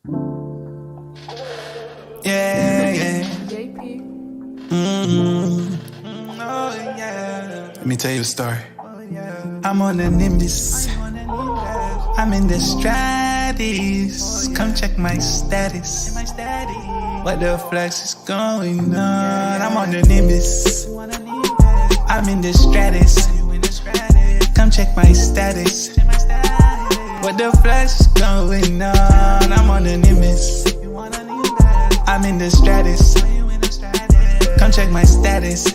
Yeah, yeah. JP. Oh, yeah. Let me tell you a story. I'm on the Nimbus. I'm in the Stratus. Come check my status. What the flex is going on? I'm on the Nimbus. I'm in the Stratus. Come check my status. What the flex is going on? I'm on the Nimbus. I'm in the Stratus. Come check my status.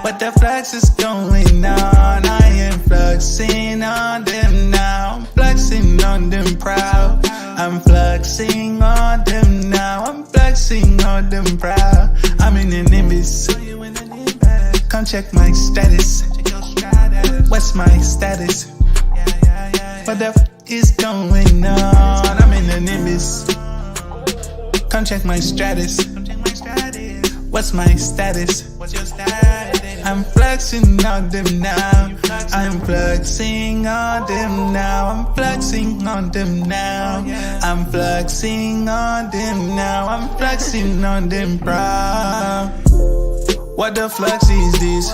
What the flux is going on? I am fluxing on them now. I'm fluxing on them proud. I'm fluxing on them now. I'm fluxing on them proud. I'm in the Nimbus. Come check my status. What's my status? What the is going on? I'm in the Nimbus. Come check my status. What's my status? I'm flexing on them now. I'm flexing on them now. I'm flexing on them now. I'm flexing on them now. I'm flexing on them proud. What the flux is this?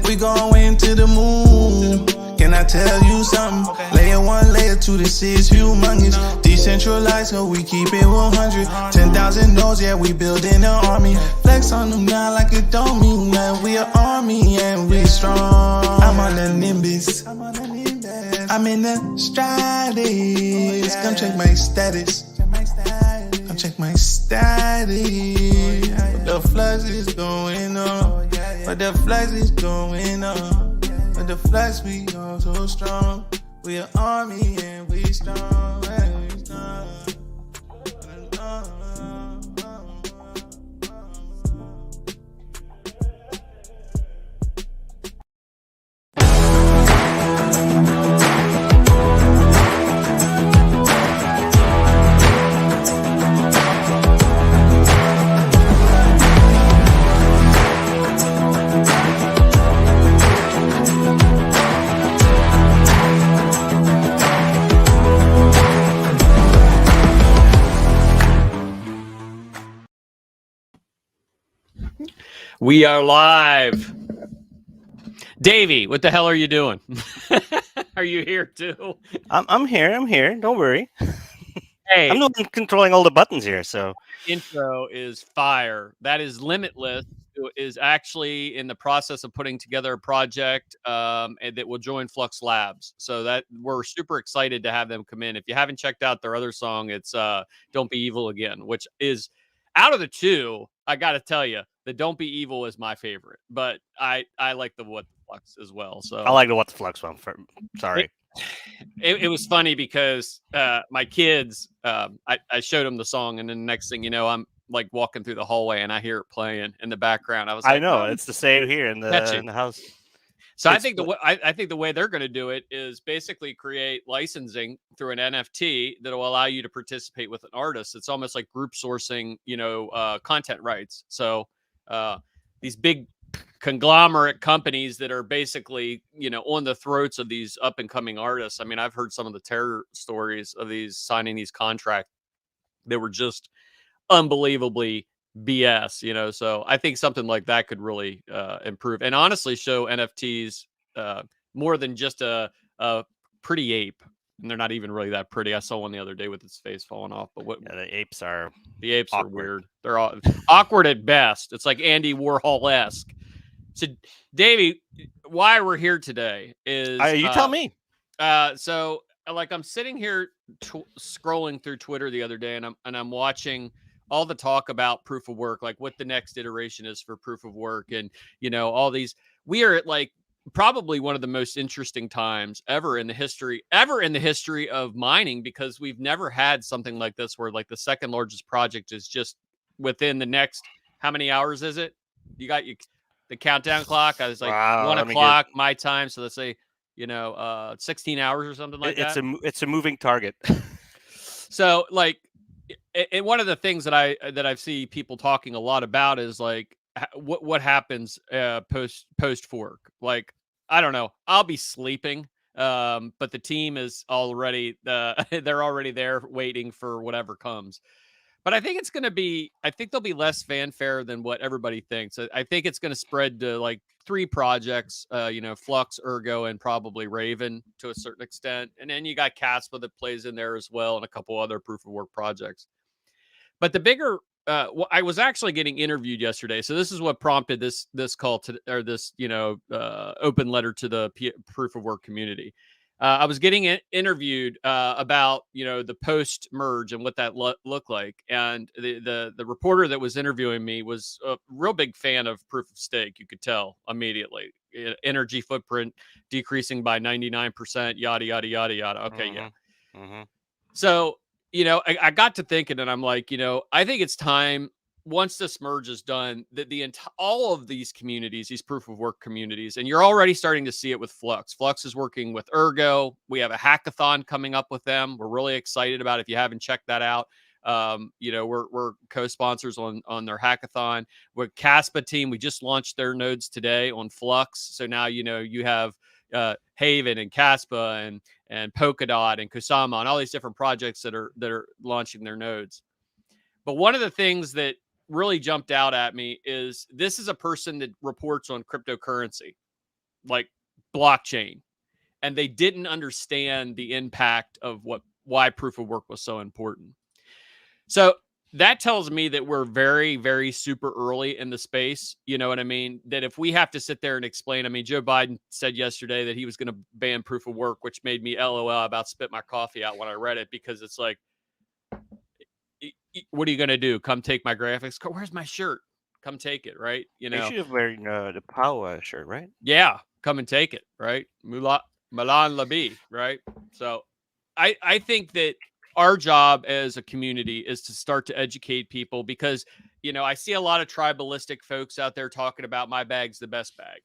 We going to the moon. Can I tell you something? Layer 1, layer 2, this is humongous. Decentralized, so we keep it 100. 10,000 nodes, yeah, we building an army. Flex on them now like it don't mean that. We an army and we strong. I'm on the Nimbus. I'm in the Stratus. Come check my status. Come check my status. What the flux is going on? What the flux is going on? But the flex, we are so strong. We an army and we strong. And we strong. We are live. Davey, what the hell are you doing? Are you here too? I'm here. Don't worry. Hey, I'm the one controlling all the buttons here, so intro is fire. That is Limitless, who is actually in the process of putting together a project and that will join Flux Labs. So that we're super excited to have them come in. If you haven't checked out their other song, it's Don't Be Evil Again, which is out of the two, I got to tell you, the Don't Be Evil is my favorite, but I like the What the Flux as well. So I like the What the Flux one. Sorry. It was funny because my kids, I showed them the song, and then the next thing you know, I'm like walking through the hallway and I hear it playing in the background. I was like, I know it's the same here in the house. So I think the way they're going to do it is basically create licensing through an NFT that will allow you to participate with an artist. It's almost like group sourcing, content rights. So these big conglomerate companies that are basically, on the throats of these up and coming artists. I mean, I've heard some of the terror stories of these signing these contracts that were just unbelievably BS, so I think something like that could really improve and honestly show NFTs more than just a pretty ape. And they're not even really that pretty. I saw one the other day with its face falling off. But the apes are awkward. Weird. They're all awkward at best. It's like Andy Warhol-esque. So, Davey, why we're here today is you tell me. So, like, I'm sitting here scrolling through Twitter the other day, and I'm watching all the talk about proof of work, like what the next iteration is for proof of work, and all these. We are at like probably one of the most interesting times ever in the history of mining, because we've never had something like this where like the second largest project is just within the next, how many hours is it? You got the countdown clock. I was like 1 o'clock my time. So let's say, 16 hours or something like that. It's a moving target. So like, and one of the things that I've seen people talking a lot about is like what happens post fork. Like, I don't know, I'll be sleeping But the team is already they're already there waiting for whatever comes. But I think I think there'll be less fanfare than what everybody thinks. I think it's going to spread to like 3 projects, Flux, Ergo, and probably Raven to a certain extent. And then you got Caspa that plays in there as well, and a couple other proof of work projects. But the bigger, I was actually getting interviewed yesterday. So this is what prompted this call to, or this, open letter to the proof of work community. I was getting interviewed about the post merge and what that looked like, and the reporter that was interviewing me was a real big fan of proof of stake. You could tell immediately. Energy footprint decreasing by 99%. Yada yada yada yada. Okay, yeah. So I got to thinking, and I'm like, I think it's time, once this merge is done, that all of these communities, these proof of work communities, and you're already starting to see it with Flux. Flux is working with Ergo. We have a hackathon coming up with them. We're really excited about it. If you haven't checked that out, we're co-sponsors on their hackathon. With Caspa team, we just launched their nodes today on Flux. So now you have Haven and Caspa and Polkadot and Kusama and all these different projects that are launching their nodes. But one of the things that really jumped out at me is this is a person that reports on cryptocurrency, like blockchain, and they didn't understand the impact of why proof of work was so important. So that tells me that we're very, very super early in the space. You know what I mean? That if we have to sit there and explain, Joe Biden said yesterday that he was going to ban proof of work, which made me LOL about spit my coffee out when I read it, because it's like, what are you going to do? Come take my graphics? Where's my shirt? Come take it, right? You should have wearing the POW shirt, right? Yeah, come and take it, right? Milan Labi, right? So I think that our job as a community is to start to educate people, because, I see a lot of tribalistic folks out there talking about my bag's the best bag.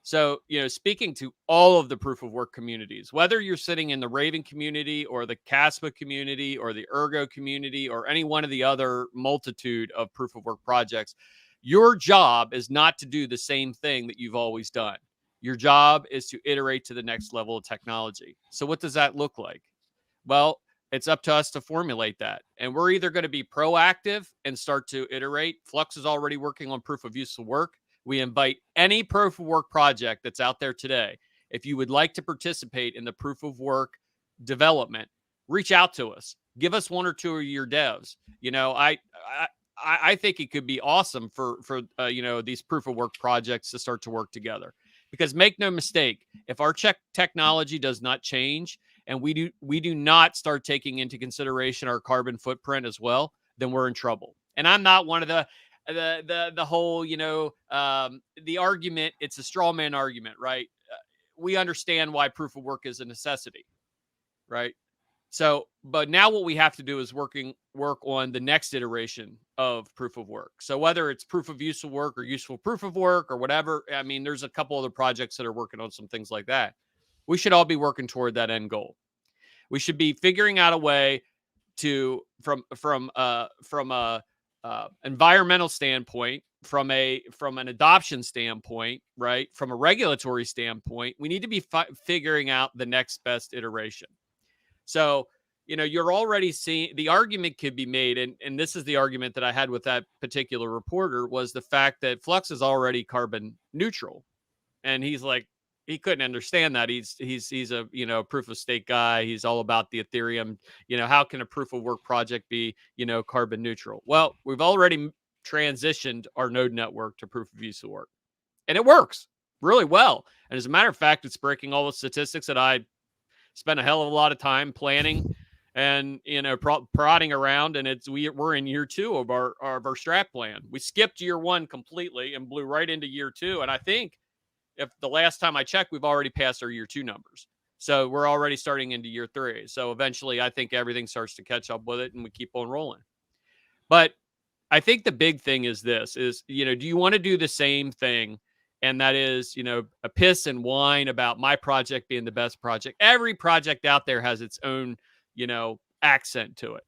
So, speaking to all of the proof of work communities, whether you're sitting in the Raven community or the Caspa community or the Ergo community or any one of the other multitude of proof of work projects, your job is not to do the same thing that you've always done. Your job is to iterate to the next level of technology. So what does that look like? Well, it's up to us to formulate that. And we're either going to be proactive and start to iterate. Flux is already working on proof of useful work. We invite any proof of work project that's out there today. If you would like to participate in the proof of work development, reach out to us. Give us 1 or 2 of your devs. I think it could be awesome for these proof of work projects to start to work together. Because make no mistake, if our technology does not change, and we do not start taking into consideration our carbon footprint as well, then we're in trouble. And I'm not one of the whole, the argument, it's a straw man argument, right? We understand why proof of work is a necessity, right? So, but now what we have to do is work on the next iteration of proof of work. So whether it's proof of useful work or useful proof of work or whatever, there's a couple other projects that are working on some things like that. We should all be working toward that end goal. We should be figuring out a way to, from a environmental standpoint, from an adoption standpoint, right, from a regulatory standpoint, we need to be figuring out the next best iteration. So, you're already seeing the argument could be made, and this is the argument that I had with that particular reporter, was the fact that Flux is already carbon neutral, and he's like, he couldn't understand that. He's a proof of stake guy. He's all about the Ethereum. How can a proof of work project be carbon neutral? Well, we've already transitioned our node network to proof of use of work, and it works really well. And as a matter of fact, it's breaking all the statistics that I spent a hell of a lot of time planning and prodding around. And we're in year 2 of our strat plan. We skipped year 1 completely and blew right into year 2. And I think, if the last time I checked, we've already passed our year 2 numbers. So we're already starting into year 3. So eventually I think everything starts to catch up with it and we keep on rolling. But I think the big thing is this is, do you want to do the same thing? And that is, a piss and whine about my project being the best project. Every project out there has its own, accent to it.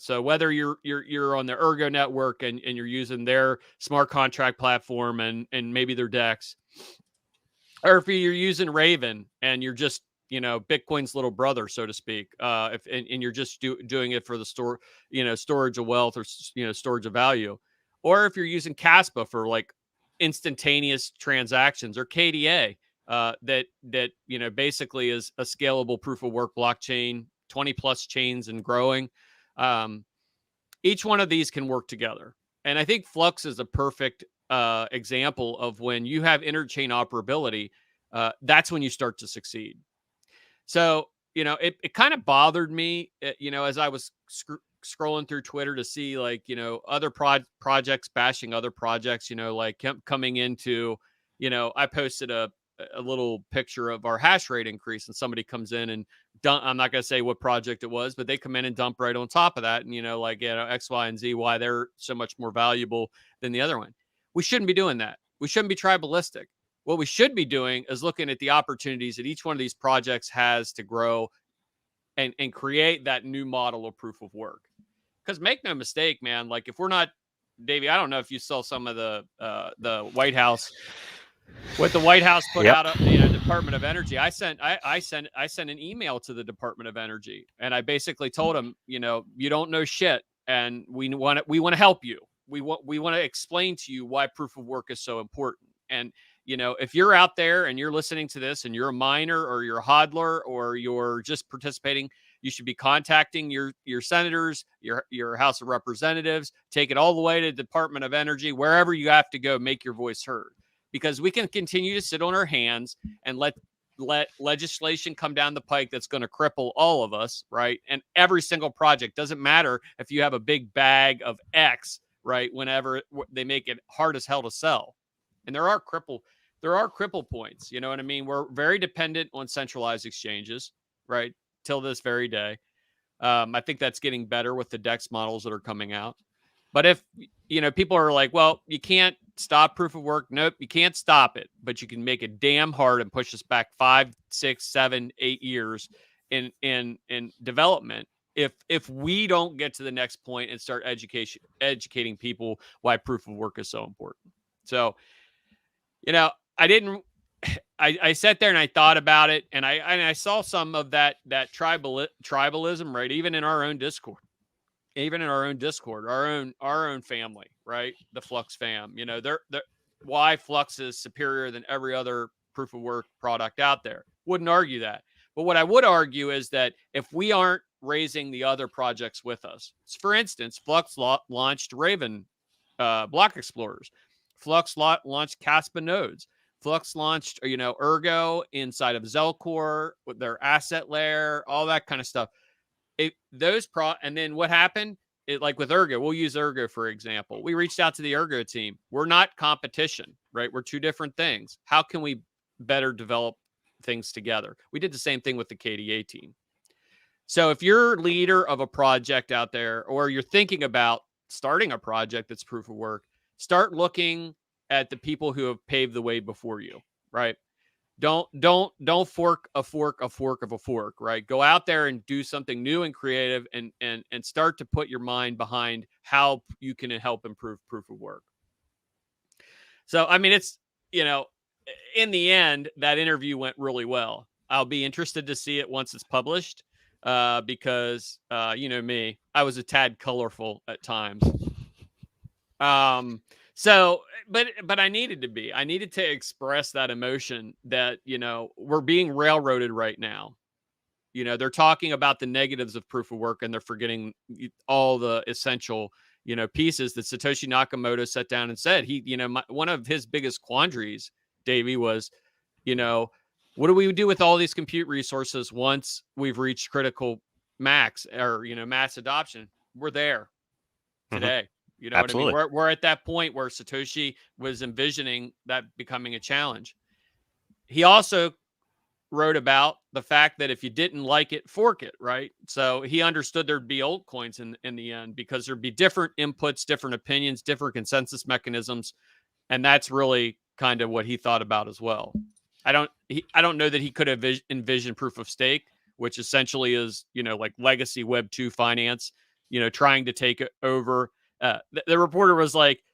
So whether you're on the Ergo network and you're using their smart contract platform and maybe their DEX, or if you're using Raven and you're just, Bitcoin's little brother, so to speak, and you're just doing it for the storage of wealth, or storage of value, or if you're using Caspa for like instantaneous transactions, or KDA, that basically is a scalable proof of work blockchain, 20 plus chains and growing. Um, each one of these can work together, and I think Flux is a perfect example of when you have interchain operability. That's when you start to succeed. So, it kind of bothered me, as I was scrolling through Twitter to see, like, other projects bashing other projects, like coming into, I posted a little picture of our hash rate increase, and somebody comes in and I'm not going to say what project it was, but they come in and dump right on top of that. And, X, Y, and Z, why they're so much more valuable than the other one. We shouldn't be doing that. We shouldn't be tribalistic. What we should be doing is looking at the opportunities that each one of these projects has to grow and create that new model of proof of work. Because make no mistake, man, like if we're not, Davey, I don't know if you saw some of the White House, what the White House put Yep. out, Department of Energy. I sent an email to the Department of Energy, and I basically told them, you don't know shit, and we want to help you. We want to explain to you why proof of work is so important. And if you're out there and you're listening to this and you're a miner or you're a hodler or you're just participating, you should be contacting your senators, your House of Representatives, take it all the way to the Department of Energy, wherever you have to go, make your voice heard. Because we can continue to sit on our hands and let legislation come down the pike that's going to cripple all of us, right? And every single project, doesn't matter if you have a big bag of X, right? Whenever they make it hard as hell to sell. And there are cripple points, you know what I mean? We're very dependent on centralized exchanges, right? Till this very day. I think that's getting better with the DEX models that are coming out. But if, people are like, well, you can't stop proof of work. Nope, you can't stop it, but you can make it damn hard and push us back 5, 6, 7, 8 years in development. If we don't get to the next point and start educating people why proof of work is so important. So, I sat there and I thought about it, and I saw some of that tribalism, right? Even in our own Discord, our own family, right? The Flux fam, they're why Flux is superior than every other proof of work product out there. Wouldn't argue that. But what I would argue is that if we aren't raising the other projects with us, for instance, Flux launched Raven block explorers. Flux launched Caspa nodes. Flux launched, Ergo inside of Zelcore with their asset layer, all that kind of stuff. And then what happened? Like with Ergo, we'll use Ergo for example. We reached out to the Ergo team. We're not competition, right? We're two different things. How can we better develop things together? We did the same thing with the KDA team. So if you're leader of a project out there, or you're thinking about starting a project that's proof of work, start looking at the people who have paved the way before you, right? Don't fork a fork of a fork, right? Go out there and do something new and creative, and start to put your mind behind how you can help improve proof of work. So, I mean, it's, in the end, that interview went really well. I'll be interested to see it once it's published, because, me, I was a tad colorful at times. So, but I needed to express that emotion that, we're being railroaded right now. They're talking about the negatives of proof of work, and they're forgetting all the essential, pieces that Satoshi Nakamoto sat down and said. One of his biggest quandaries, Davey, was, what do we do with all these compute resources once we've reached critical max, or, mass adoption? We're there today. You know Absolutely. what I mean? We're at that point where Satoshi was envisioning that becoming a challenge. He also wrote about the fact that if you didn't like it, fork it, right? So he understood there'd be altcoins in the end, because there'd be different inputs, different opinions, different consensus mechanisms. And that's really kind of what he thought about as well. I don't know that he could have envisioned proof of stake, which essentially is, like legacy Web 2 finance, trying to take it over. The reporter was like,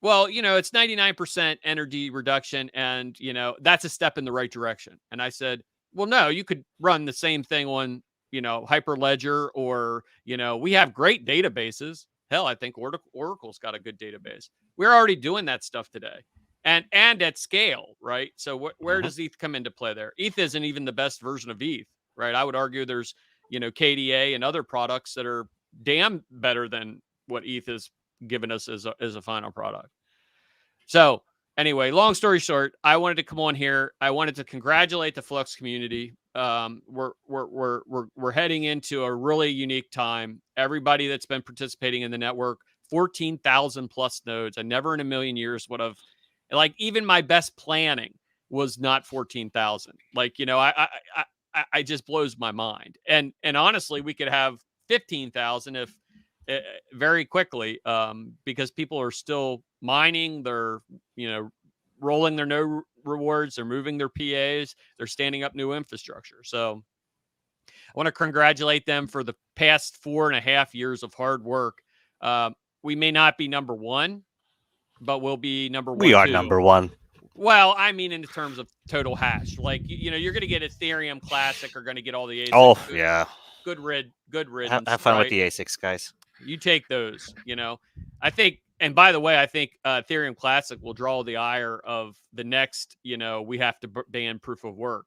Well, it's 99% energy reduction, and that's a step in the right direction. And I said, well, no, you could run the same thing on Hyperledger, or we have great databases. Hell, I think Oracle's got a good database. We're already doing that stuff today, and at scale, right? So where does ETH come into play there? ETH isn't even the best version of ETH, right? I would argue there's KDA and other products that are damn better than what ETH is given us as a final product. So anyway, long story short, I wanted to come on here. I wanted to congratulate the Flux community. We're heading into a really unique time. Everybody that's been participating in the network, 14,000 plus nodes. I never in a million years would have, like, even my best planning was not 14,000. Like, I just blows my mind. And honestly, we could have 15,000 if very quickly, because people are still mining. They're rolling their no rewards. They're moving their PAs. They're standing up new infrastructure. So I want to congratulate them for the past 4.5 years of hard work. We may not be number one, but we'll be number one. We are number one. Well, I mean, in terms of total hash, like, you're going to get Ethereum Classic, are going to get all the ASICs. Oh, yeah. Good riddance. Have fun right? with the ASICs, guys. You take those, I think, and by the way, I think Ethereum Classic will draw the ire of the next, we have to ban proof of work,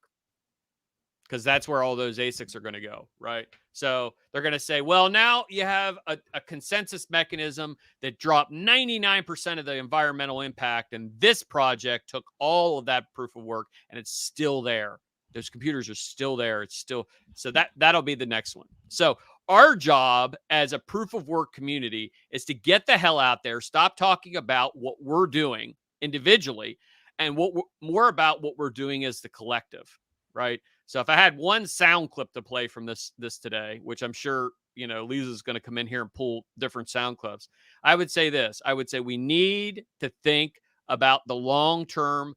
because that's where all those ASICs are going to go, right? So they're going to say, well, now you have a consensus mechanism that dropped 99% of the environmental impact, and this project took all of that proof of work, and it's still there. Those computers are still there. It's still, so that'll be the next one. So our job as a proof of work community is to get the hell out there, stop talking about what we're doing individually, and more about what we're doing as the collective, right? So if I had one sound clip to play from this today, which I'm sure, Lisa's going to come in here and pull different sound clips, I would say this. I would say we need to think about the long-term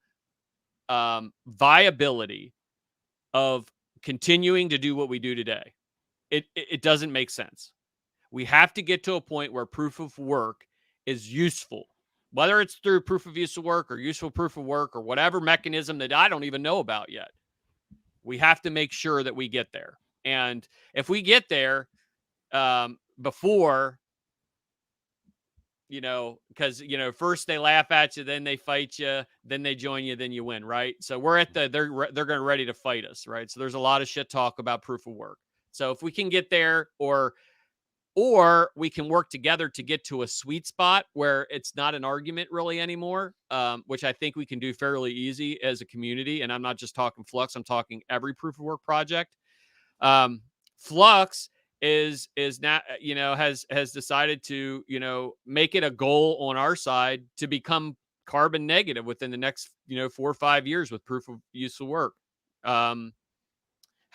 viability of continuing to do what we do today. It doesn't make sense. We have to get to a point where proof of work is useful, whether it's through proof of use of work or useful proof of work or whatever mechanism that I don't even know about yet. We have to make sure that we get there. And if we get there before, because, first they laugh at you, then they fight you, then they join you, then you win, right? So we're at they're going to ready to fight us, right? So there's a lot of shit talk about proof of work. So if we can get there, or we can work together to get to a sweet spot where it's not an argument really anymore, which I think we can do fairly easy as a community. And I'm not just talking Flux, I'm talking every proof of work project. Flux is now, has decided to, make it a goal on our side to become carbon negative within the next, 4 or 5 years with proof of useful work. How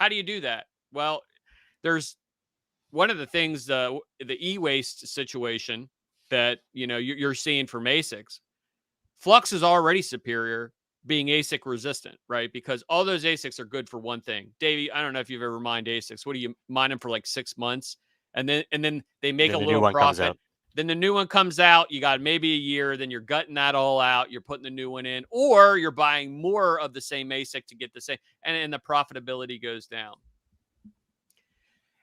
do you do that? Well, there's one of the things, the e-waste situation that, you're seeing from ASICs. Flux is already superior, being ASIC resistant, right? Because all those ASICs are good for one thing. Davey, I don't know if you've ever mined ASICs. What do you mine them for, like 6 months? And then they make a little profit. Then the new one comes out. You got maybe a year. Then you're gutting that all out. You're putting the new one in, or you're buying more of the same ASIC to get the same, and the profitability goes down.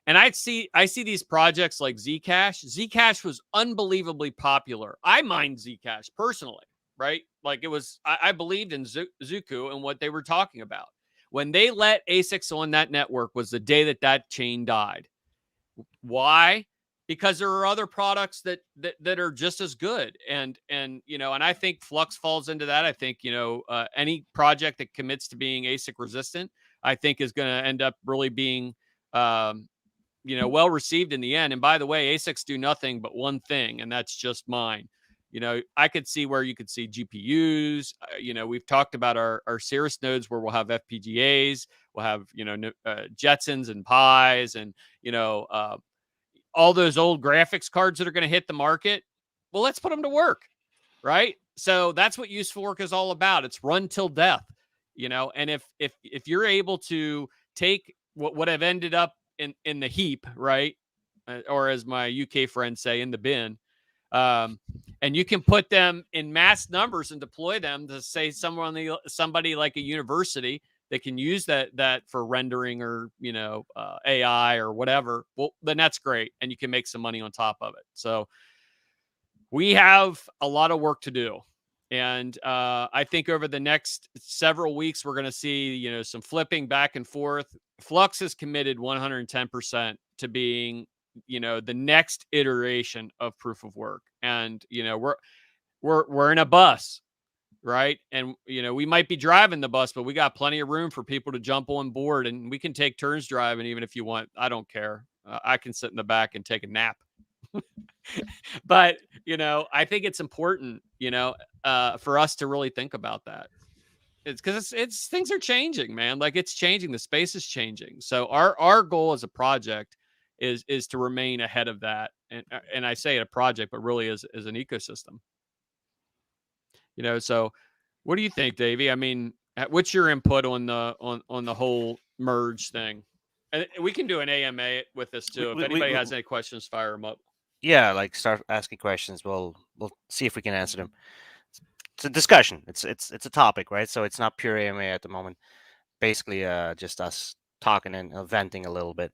And I see these projects like Zcash. Zcash was unbelievably popular. I mined Zcash personally, right? Like, it was, I believed in Zuku and what they were talking about. When they let ASICs on that network was the day that chain died. Why? Because there are other products that are just as good. And I think Flux falls into that. I think, any project that commits to being ASIC resistant, I think is going to end up really being, well received in the end. And by the way, ASICs do nothing but one thing, and that's just mine. I could see where you could see GPUs. We've talked about our Cirrus nodes where we'll have FPGAs, we'll have, Jetsons and Pis, and, all those old graphics cards that are going to hit the market. Well, let's put them to work, right? So that's what useful work is all about. It's run till death, and if you're able to take what have ended up in the heap, right? Or as my UK friends say, in the bin, And you can put them in mass numbers and deploy them to say somebody like a university that can use that for rendering or AI or whatever. Well, then that's great, and you can make some money on top of it. So we have a lot of work to do. And I think over the next several weeks, we're going to see, some flipping back and forth. Flux is committed 110% to being, the next iteration of proof of work. And, we're in a bus, right? And, we might be driving the bus, but we got plenty of room for people to jump on board, and we can take turns driving. Even if you want, I don't care. I can sit in the back and take a nap. But, I think it's important, for us to really think about that. It's because it's things are changing, man. Like, it's changing. The space is changing. So our goal as a project is to remain ahead of that. And I say it a project, but really as an ecosystem. So what do you think, Davey? I mean, what's your input on the whole merge thing? And we can do an AMA with this too. If anybody has any questions, fire them up. Yeah, like start asking questions. We'll see if we can answer them. It's a discussion. It's a topic, right? So it's not pure AMA at the moment. Basically, just us talking and venting a little bit.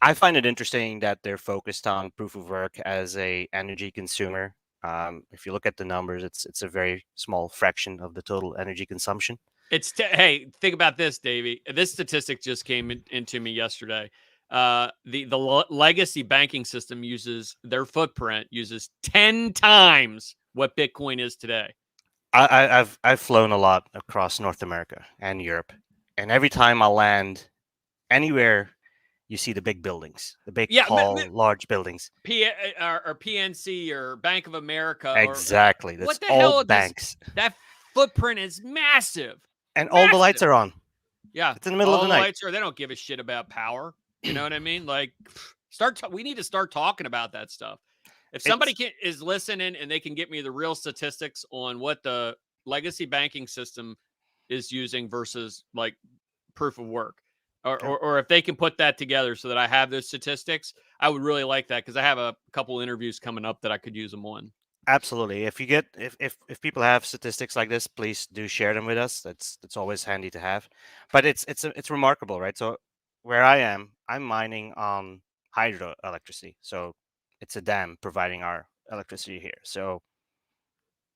I find it interesting that they're focused on proof of work as a energy consumer. If you look at the numbers, it's a very small fraction of the total energy consumption. Hey, think about this, Davey. This statistic just came into me yesterday. The legacy banking system their footprint uses 10 times what Bitcoin is today. I've flown a lot across North America and Europe, and every time I land anywhere, you see the big buildings, the big tall, large buildings. Or PNC or Bank of America. Exactly. That's what the hell banks. That footprint is massive. And all the lights are on. Yeah. It's in the middle of the night. They don't give a shit about power. You know what I mean? Like, we need to start talking about that stuff. If somebody is listening and they can get me the real statistics on what the legacy banking system is using versus like proof of work, or if they can put that together so that I have those statistics, I would really like that, because I have a couple interviews coming up that I could use them on. Absolutely. If you get if people have statistics like this, please do share them with us. That's always handy to have. But it's remarkable, right? So where I am, I'm mining on hydroelectricity. So it's a dam providing our electricity here. So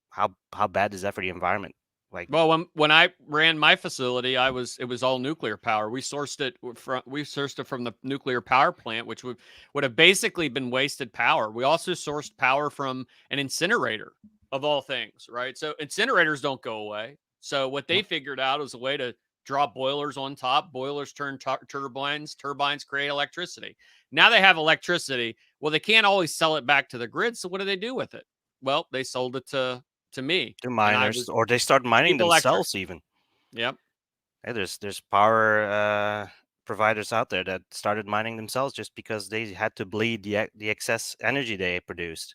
how bad is that for the environment? Like, well, when I ran my facility, it was all nuclear power. We sourced it from the nuclear power plant, which would have basically been wasted power. We also sourced power from an incinerator, of all things, right? So incinerators don't go away. So what they figured out was a way to drop boilers on top. Boilers turn turbines. Turbines create electricity. Now they have electricity. Well, they can't always sell it back to the grid. So what do they do with it? Well, they sold it to me. To miners, or they start mining themselves even. Yep. Hey, there's power providers out there that started mining themselves just because they had to bleed the excess energy they produced.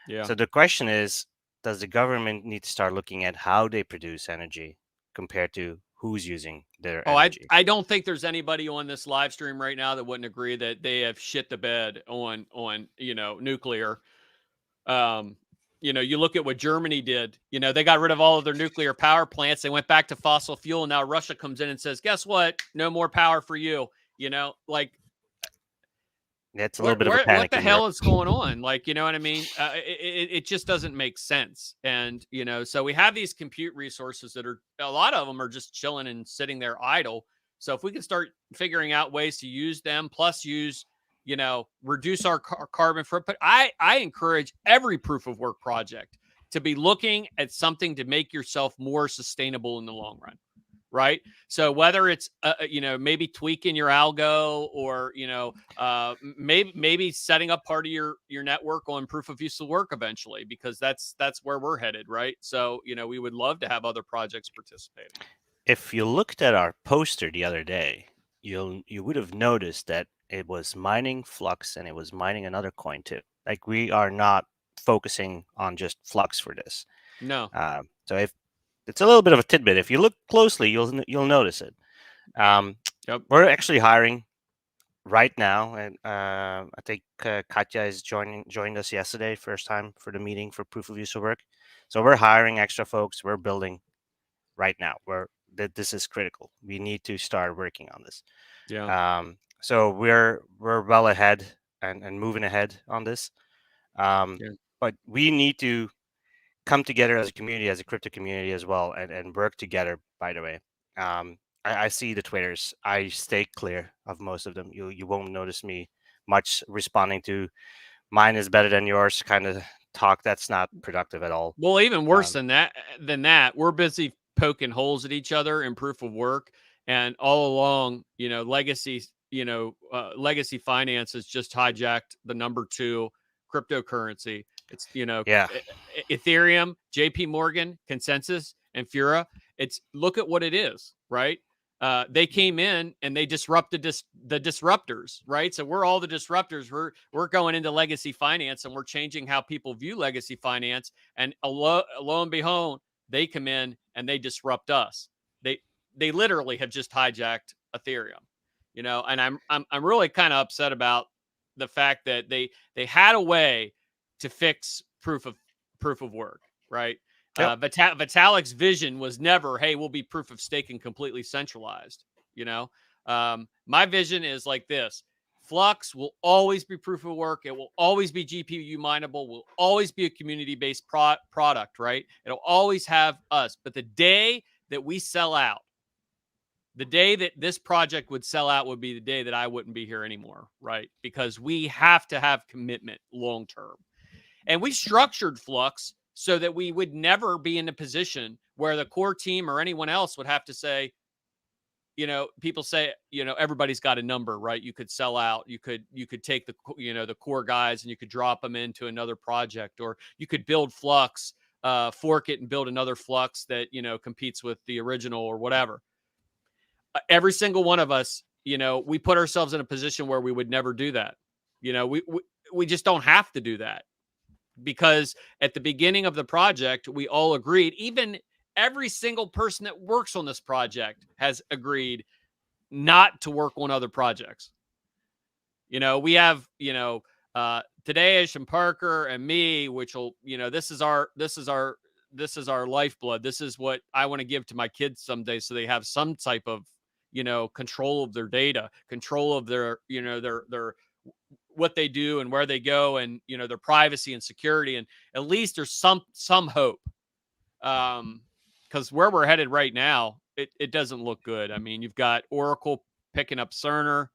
Yeah. So the question is, does the government need to start looking at how they produce energy compared to who's using their energy? I don't think there's anybody on this live stream right now that wouldn't agree that they have shit the bed on nuclear. You look at what Germany did. They got rid of all of their nuclear power plants. They went back to fossil fuel. And now Russia comes in and says, guess what? No more power for you. It's a little bit of a panic. What the hell is going on? Like, you know what I mean? It just doesn't make sense. And, so we have these compute resources that a lot of them are just chilling and sitting there idle. So if we can start figuring out ways to use them, plus reduce our carbon footprint. I encourage every proof of work project to be looking at something to make yourself more sustainable in the long run, right? So whether it's maybe tweaking your algo, or maybe setting up part of your network on proof of use of work eventually, because that's where we're headed, right? So we would love to have other projects participating. If you looked at our poster the other day, you would have noticed that it was mining Flux and it was mining another coin too. Like, we are not focusing on just Flux for this. No. So if it's a little bit of a tidbit, if you look closely, you'll notice it. Yep. We're actually hiring right now, and I think Katya is joined us yesterday, first time for the meeting for proof of use of work. So we're hiring extra folks. We're building right now. This is critical. We need to start working on this. Yeah. So we're well ahead and moving ahead on this. Yeah. But we need to come together as a community, as a crypto community as well, and work together. By the way, I see the Twitters. I stay clear of most of them. You won't notice me much responding to mine is better than yours kind of talk. That's not productive at all. Well, even worse Um, than that, we're busy poking holes at each other in proof of work, and all along, legacy finance has just hijacked the number 2 cryptocurrency. It's yeah, Ethereum, JP Morgan, Consensus, and Fura. It's look at what it is, right? They came in and they disrupted the disruptors, right? So we're all the disruptors. We're going into legacy finance and we're changing how people view legacy finance. And lo and behold, they come in and they disrupt us. They literally have just hijacked Ethereum, And I'm really kind of upset about the fact that they had a way to fix proof of work, right? yep, Vitalik's vision was never, hey, we'll be proof of stake and completely centralized. My vision is like this. Flux will always be proof of work. It will always be GPU mineable. Will always be a community-based product, right? It'll always have us. But the day that we sell out, the day that this project would sell out would be the day that I wouldn't be here anymore, right? Because we have to have commitment long term. And we structured Flux so that we would never be in a position where the core team or anyone else would have to say, people say, everybody's got a number, right? You could sell out. You could take the core guys and you could drop them into another project, or you could build Flux, fork it and build another Flux that, competes with the original or whatever. Every single one of us, we put ourselves in a position where we would never do that. We just don't have to do that. Because at the beginning of the project, we all agreed, even every single person that works on this project has agreed not to work on other projects. We have, Tadesh and Parker and me, which will, this is our lifeblood. This is what I want to give to my kids someday. So they have some type of, control of their data, control of their, their what they do and where they go, and their privacy and security, and at least there's some hope, because where we're headed right now, it doesn't look good. I mean, you've got Oracle picking up Cerner,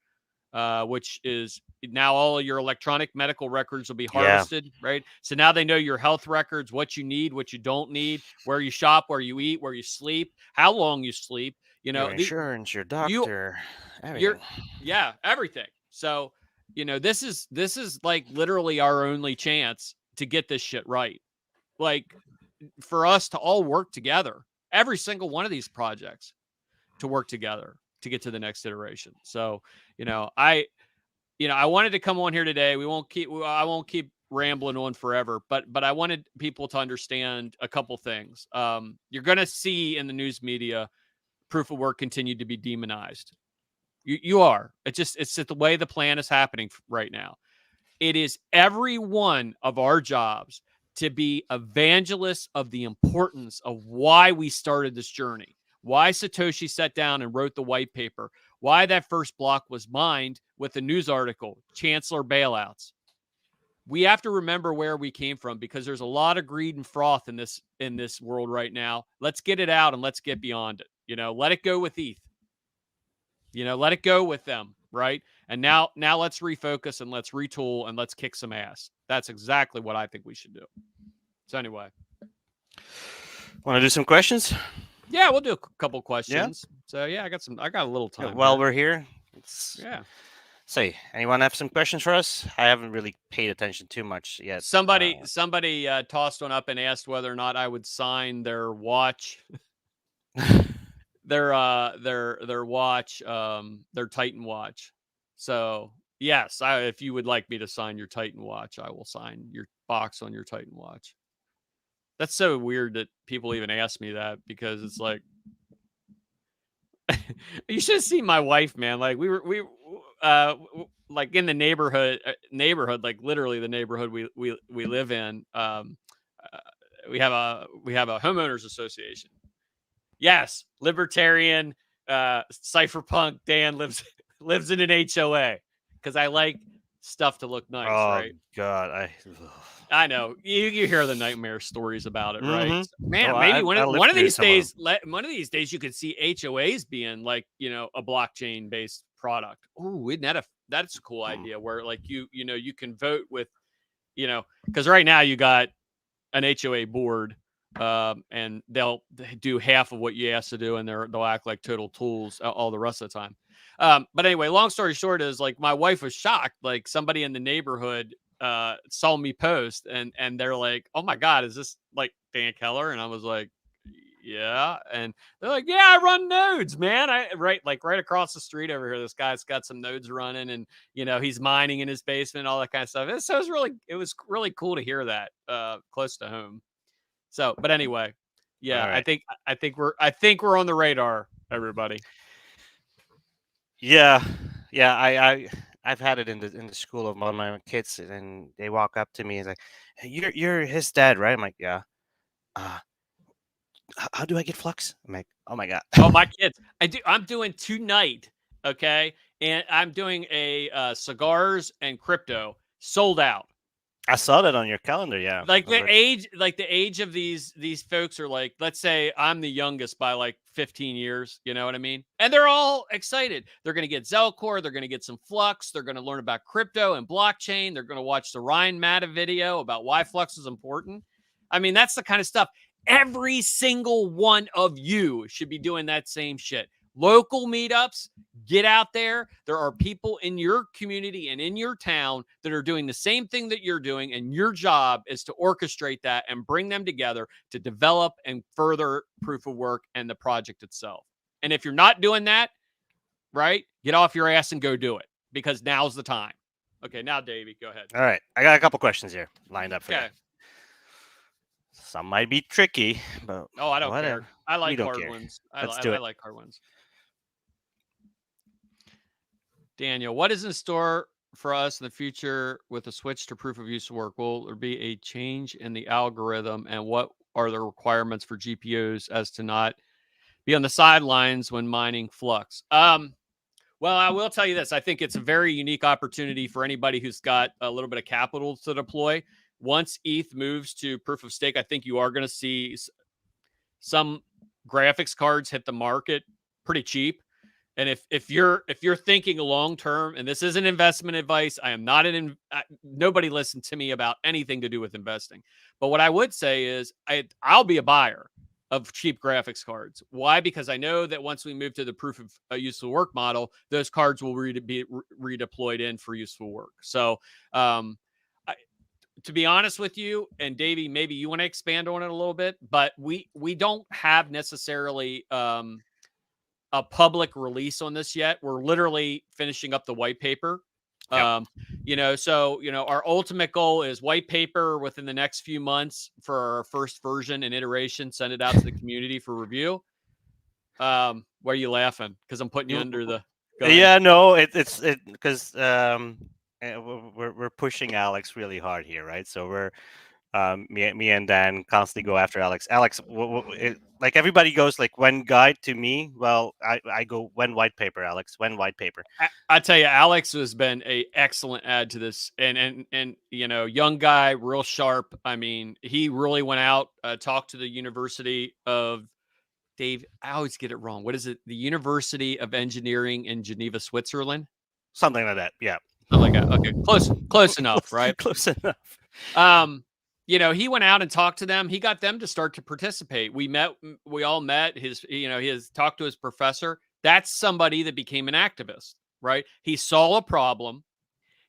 which is now all of your electronic medical records will be yeah. harvested, right? So now they know your health records, what you need, what you don't need, where you shop, where you eat, where you sleep, how long you sleep, Your insurance, your doctor, everything. everything. So, this is like literally our only chance to get this shit right. Like, for us to all work together, every single one of these projects to work together to get to the next iteration. So, I wanted to come on here today. I won't keep rambling on forever, but I wanted people to understand a couple things. You're going to see in the news media proof of work continue to be demonized. You are. It's the way the plan is happening right now. It is every one of our jobs to be evangelists of the importance of why we started this journey, why Satoshi sat down and wrote the white paper, why that first block was mined with a news article, Chancellor bailouts. We have to remember where we came from, because there's a lot of greed and froth in this world right now. Let's get it out and let's get beyond it. Let it go with ETH. Let it go with them, right? And now let's refocus and let's retool and let's kick some ass. That's exactly what I think we should do. So anyway, Want to do some questions? Yeah, we'll do a couple questions. So yeah, I got a little time. While we're here, yeah. Say, anyone have some questions for us? I haven't really paid attention too much yet. Somebody tossed one up and asked whether or not I would sign their watch. their watch, their Titan watch. So yes, if you would like me to sign your Titan watch, I will sign your box on your Titan watch. That's so weird that people even ask me that, because it's like, you should have seen my wife, man. Like like in the neighborhood, like literally the neighborhood we live in. We have a homeowners association. Yes, libertarian, cypherpunk Dan lives in an HOA because I like stuff to look nice, Oh right? God, I know you hear the nightmare stories about it, right? So, Mm-hmm. man, Oh, maybe I lived one of near these some of them. days, you could see HOAs being like a blockchain based product. Oh, isn't that that's a cool idea? Where like you can vote with because right now you got an HOA board, and they do half of what you ask to do, and they'll act like total tools all the rest of the time. But anyway, long story short is like my wife was shocked. Like somebody in the neighborhood saw me post, and they're like, "Oh my God, is this like Dan Keller?" And I was like, "Yeah," and they're like, "Yeah, I run nodes, man. Right across the street over here. This guy's got some nodes running, and he's mining in his basement, all that kind of stuff." So it was really cool to hear that close to home. So, but anyway, yeah, All right. I think we're on the radar, everybody. Yeah, yeah. I've had it in the school of one of my kids, and they walk up to me and like, "Hey, you're his dad, right?" I'm like, "Yeah." Uh, how do I get Flux? I'm like, "Oh my God." Oh, my kids, I'm doing tonight, okay, and I'm doing a cigars and crypto sold out. I saw that on your calendar. Yeah. Like I was the age of these folks are like, let's say I'm the youngest by like 15 years, you know what I mean? And they're all excited. They're going to get Zelcore, they're going to get some Flux, they're going to learn about crypto and blockchain, they're going to watch the Ryan Matta video about why Flux is important. I mean, that's the kind of stuff every single one of you should be doing. That same shit. Local meetups, get out there. There are people in your community and in your town that are doing the same thing that you're doing, and your job is to orchestrate that and bring them together to develop and further proof of work and the project itself. And if you're not doing that, right, get off your ass and go do it, because now's the time. Okay, now Davey, go ahead. All right, I got a couple questions here lined up for you. Okay. Some might be tricky, but Oh, I don't whatever. care. I like don't hard care. ones. Let's do I it. like hard ones. Daniel, what is in store for us in the future with a switch to proof of use work? Will there be a change in the algorithm, and what are the requirements for GPUs as to not be on the sidelines when mining Flux? Well, I will tell you this. I think it's a very unique opportunity for anybody who's got a little bit of capital to deploy. Once ETH moves to proof of stake, I think you are going to see some graphics cards hit the market pretty cheap. And if you're thinking long term, and this isn't investment advice, I am not nobody listen to me about anything to do with investing. But what I would say is I'll be a buyer of cheap graphics cards. Why? Because I know that once we move to the proof of useful work model, those cards will be redeployed in for useful work. So, to be honest with you, and Davey, maybe you want to expand on it a little bit, but we don't have necessarily a public release on this yet. We're literally finishing up the white paper. Yep. So our ultimate goal is white paper within the next few months for our first version and iteration. Send it out to the community for review. Why are you laughing? Because I'm putting you under the gun. Yeah, no, it's because we're pushing Alex really hard here, right? So we're me and Dan constantly go after Alex. Alex, like everybody goes like when guide to me. Well, I go when white paper, Alex. When white paper. I tell you, Alex has been a excellent add to this, and young guy, real sharp. I mean, he really went out, talked to the University of Dave. I always get it wrong. What is it? The University of Engineering in Geneva, Switzerland. Something like that. Yeah. Something like that. Okay, close enough, right? Close enough. He went out and talked to them. He got them to start to participate. We all met he has talked to his professor. That's somebody that became an activist, right? He saw a problem.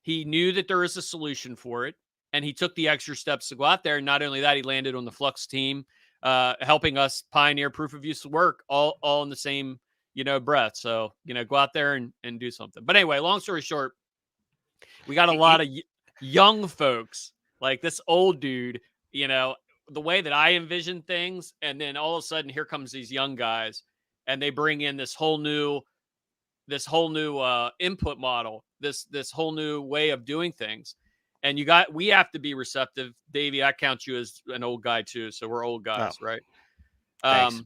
He knew that there is a solution for it, and he took the extra steps to go out there. And not only that, he landed on the Flux team, helping us pioneer proof of use work all in the same, breath. So, go out there and do something. But anyway, long story short, we got a lot of young folks, like this old dude, the way that I envision things. And then all of a sudden, here comes these young guys, and they bring in this whole new input model. this whole new way of doing things. And we have to be receptive. Davey, I count you as an old guy too, so we're old Oh, guys, right? thanks.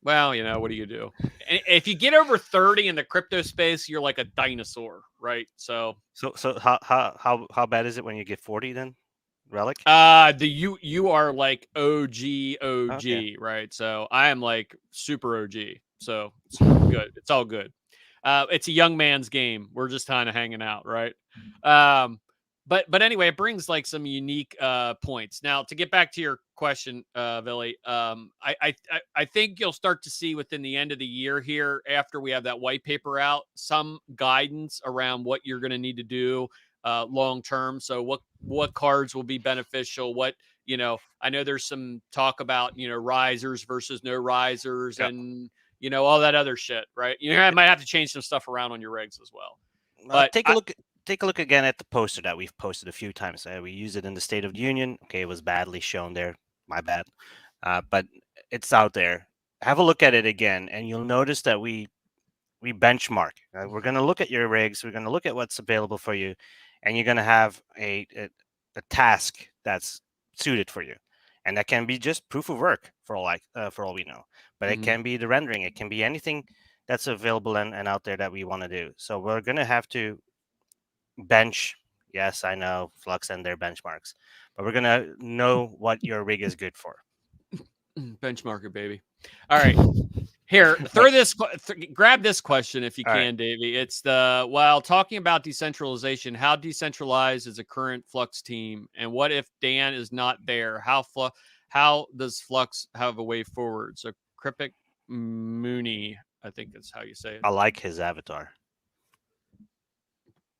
Well, what do you do? If you get over 30 in the crypto space, you're like a dinosaur, right? So how bad is it when you get 40 then? Relic? you are like OG, Okay. right? So I am like super OG. So it's good. It's all good. It's a young man's game. We're just kind of hanging out, right? But anyway, it brings like some unique points. Now, to get back to your question, Billy, I think you'll start to see within the end of the year here, after we have that white paper out, some guidance around what you're going to need to do long term. So what cards will be beneficial? What I know there's some talk about risers versus no risers, Yeah. and all that other shit, right? I might have to change some stuff around on your rigs as well. But Take a look again at the poster that we've posted a few times. We use it in the State of the Union. Okay, it was badly shown there. My bad. But it's out there. Have a look at it again, and you'll notice that we benchmark. We're going to look at your rigs. We're going to look at what's available for you, and you're going to have a task that's suited for you, and that can be just proof of work for all we know. But it can be the rendering. It can be anything that's available and out there that we want to do. So we're going to have to bench. Yes, I know Flux and their benchmarks, but we're going to know what your rig is good for. Benchmarker, baby. All right. Here, grab this question if you can, Davey. It's while talking about decentralization, how decentralized is the current Flux team? And what if Dan is not there? How does Flux have a way forward? So Kripik Mooney, I think that's how you say it. I like his avatar.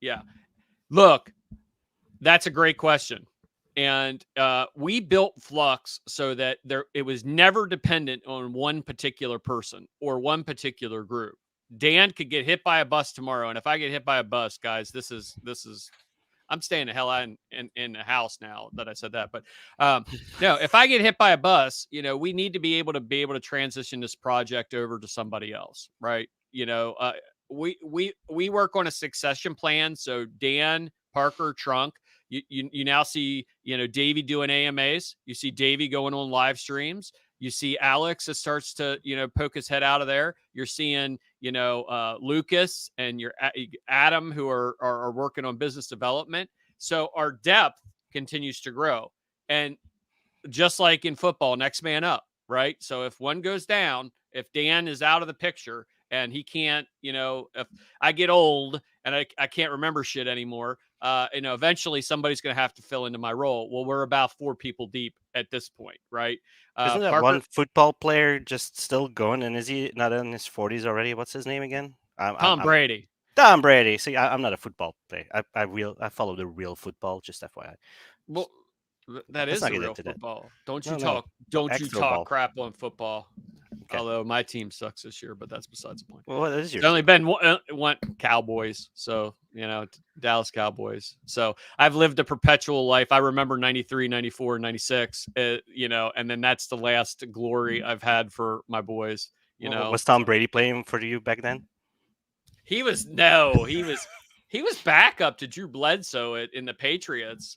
Yeah. Look, that's a great question. And we built Flux so that it was never dependent on one particular person or one particular group. Dan could get hit by a bus tomorrow, and if I get hit by a bus, guys, this is I'm staying the hell out in the house now that I said that. But no, if I get hit by a bus, we need to be able to transition this project over to somebody else, right? We work on a succession plan. So Dan, Parker, Trunk. You now see, Davey doing AMAs. You see Davey going on live streams. You see Alex that starts to, poke his head out of there. You're seeing, Lucas and your Adam who are working on business development. So our depth continues to grow. And just like in football, next man up, right? So if one goes down, if Dan is out of the picture and he can't, if I get old and I can't remember shit anymore, eventually somebody's going to have to fill into my role. Well, we're about 4 people deep at this point, right? Isn't that Parker, one football player just still going? And is he not in his 40s already? What's his name again? Tom Brady. Tom Brady. See, I'm not a football player. I follow the real football. Just FYI. Well, that Let's is not the get real into that. football. Don't you No, talk? Don't you extra talk ball. crap on football? Okay. Although my team sucks this year, but that's besides the point. Well, what is your It's only been one Cowboys, so Dallas Cowboys. So I've lived a perpetual life. I remember 93, 94, 96, and then that's the last glory I've had for my boys. Was Tom Brady playing for you back then? He was backup to Drew Bledsoe in the Patriots.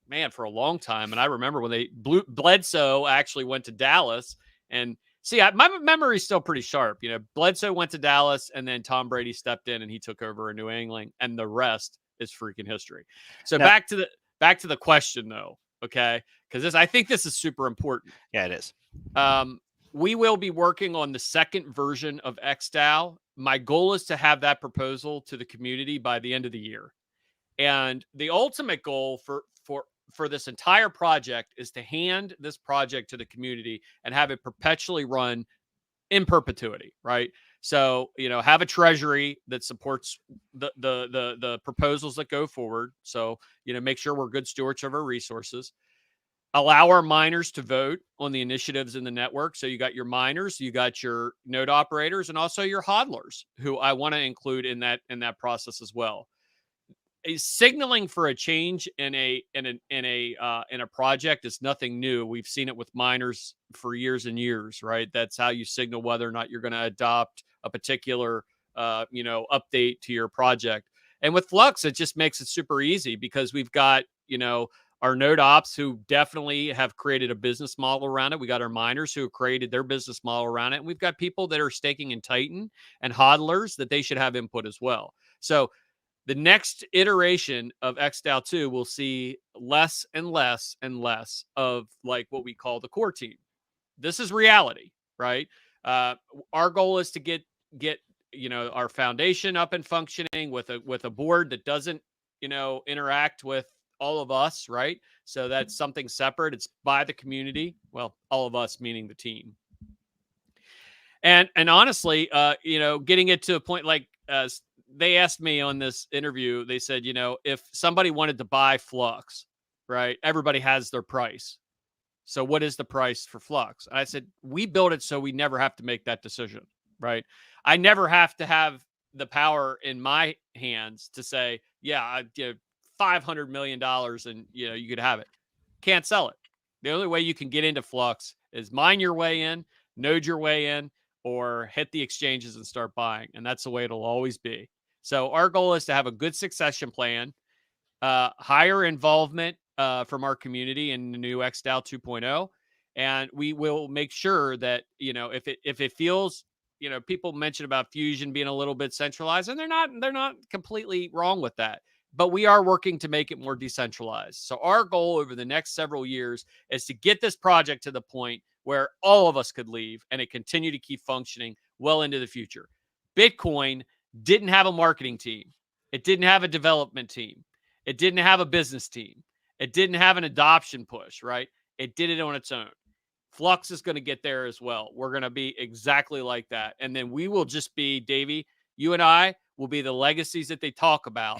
Man, for a long time. And I remember when Bledsoe actually went to Dallas. And see, my memory's still pretty sharp. Bledsoe went to Dallas, and then Tom Brady stepped in and he took over in New England, and the rest is freaking history. So now, back to the question though, okay? Because I think this is super important. Yeah, it is. We will be working on the second version of XDAO. My goal is to have that proposal to the community by the end of the year. And the ultimate goal for this entire project is to hand this project to the community and have it perpetually run in perpetuity, right? So, have a treasury that supports the proposals that go forward. So, make sure we're good stewards of our resources. Allow our miners to vote on the initiatives in the network. So you got your miners, you got your node operators, and also your hodlers, who I want to include in that process as well. Signaling for a change in a project is nothing new. We've seen it with miners for years and years, right? That's how you signal whether or not you're going to adopt a particular update to your project. And with Flux, it just makes it super easy because we've got, our node ops who definitely have created a business model around it. We got our miners who have created their business model around it. And we've got people that are staking in Titan and hodlers that they should have input as well. So the next iteration of XDAO 2 will see less and less and less of like what we call the core team. This is reality, right? Our goal is to get our foundation up and functioning with a board that doesn't interact with all of us, right? So that's something separate. It's by the community. Well, all of us meaning the team. And honestly, getting it to a point like they asked me on this interview, they said, if somebody wanted to buy Flux, right? Everybody has their price. So what is the price for Flux? And I said, we build it so we never have to make that decision, right? I never have to have the power in my hands to say, yeah, I give $500 million and, you could have it. Can't sell it. The only way you can get into Flux is mine your way in, node your way in, or hit the exchanges and start buying. And that's the way it'll always be. So our goal is to have a good succession plan, higher involvement from our community in the new XDAO 2.0. And we will make sure that, if it feels, people mention about Fusion being a little bit centralized, and they're not completely wrong with that. But we are working to make it more decentralized. So our goal over the next several years is to get this project to the point where all of us could leave and it continue to keep functioning well into the future. Bitcoin didn't have a marketing team. It didn't have a development team. It didn't have a business team. It didn't have an adoption push, right? It did it on its own. Flux is going to get there as well. We're going to be exactly like that. And then we will just be, Davey, you and I will be the legacies that they talk about.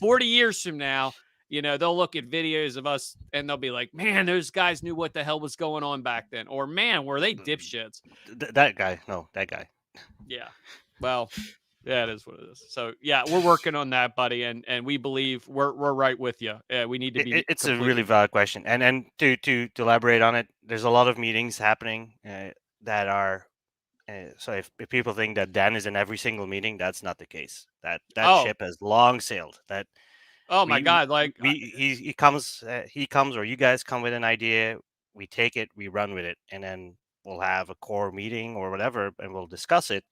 40 years from now, they'll look at videos of us and they'll be like, man, those guys knew what the hell was going on back then. Or, man, were they dipshits? That guy. No, that guy. Yeah. Well, yeah, it is what it is. So, yeah, we're working on that, buddy. And we believe we're right with you. We need to be. It's a really valid question. And to elaborate on it, there's a lot of meetings happening that are. So if people think that Dan is in every single meeting, that's not the case. That ship has long sailed. That my God, like he comes, or you guys come with an idea, we take it, we run with it, and then we'll have a core meeting or whatever, and we'll discuss it.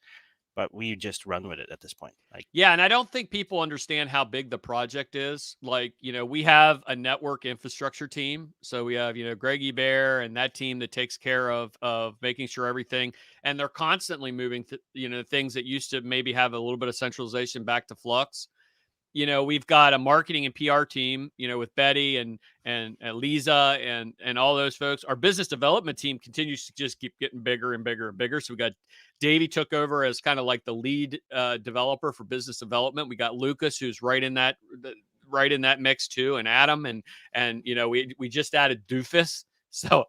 But we just run with it at this point. Yeah, and I don't think people understand how big the project is. Like, we have a network infrastructure team. So we have, Greggy Bear and that team that takes care of making sure everything, and they're constantly moving things that used to maybe have a little bit of centralization back to Flux. We've got a marketing and PR team, with Betty and Lisa and all those folks. Our business development team continues to just keep getting bigger and bigger and bigger. So we got Davey took over as kind of like the lead developer for business development. We got Lucas, who's right in that mix too, and Adam and we just added Doofus. So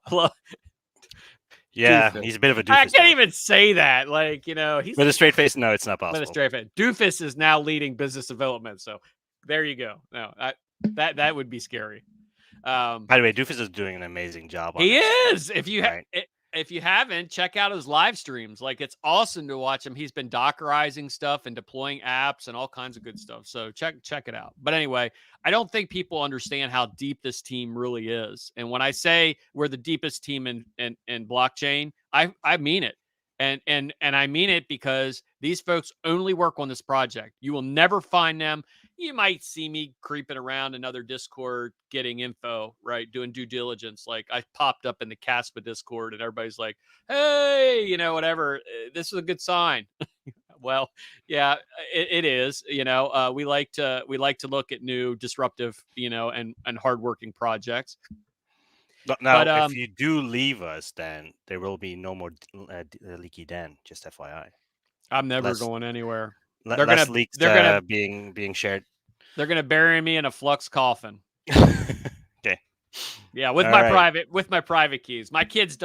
yeah, Doofus. He's a bit of a doofus. I can't even say that. Like, he's with a straight face. No, it's not possible. With a straight face. Doofus is now leading business development. So there you go. No, that would be scary. By the way, Doofus is doing an amazing job. He is. If you haven't, check out his live streams. Like, it's awesome to watch him. He's been Dockerizing stuff and deploying apps and all kinds of good stuff. So check it out. But anyway, I don't think people understand how deep this team really is. And when I say we're the deepest team in blockchain, I mean it. And I mean it because these folks only work on this project. You will never find them. You might see me creeping around another Discord getting info, right? Doing due diligence. Like, I popped up in the Caspa Discord and everybody's like, hey, whatever. This is a good sign. Well, yeah, it is. We like to look at new disruptive, and hardworking projects. Now, if you do leave us, then there will be no more Leaky Dan. Just FYI. I'm never going anywhere. Less leaks being shared. They're gonna bury me in a Flux coffin. Okay. Yeah, with my private keys. My kids,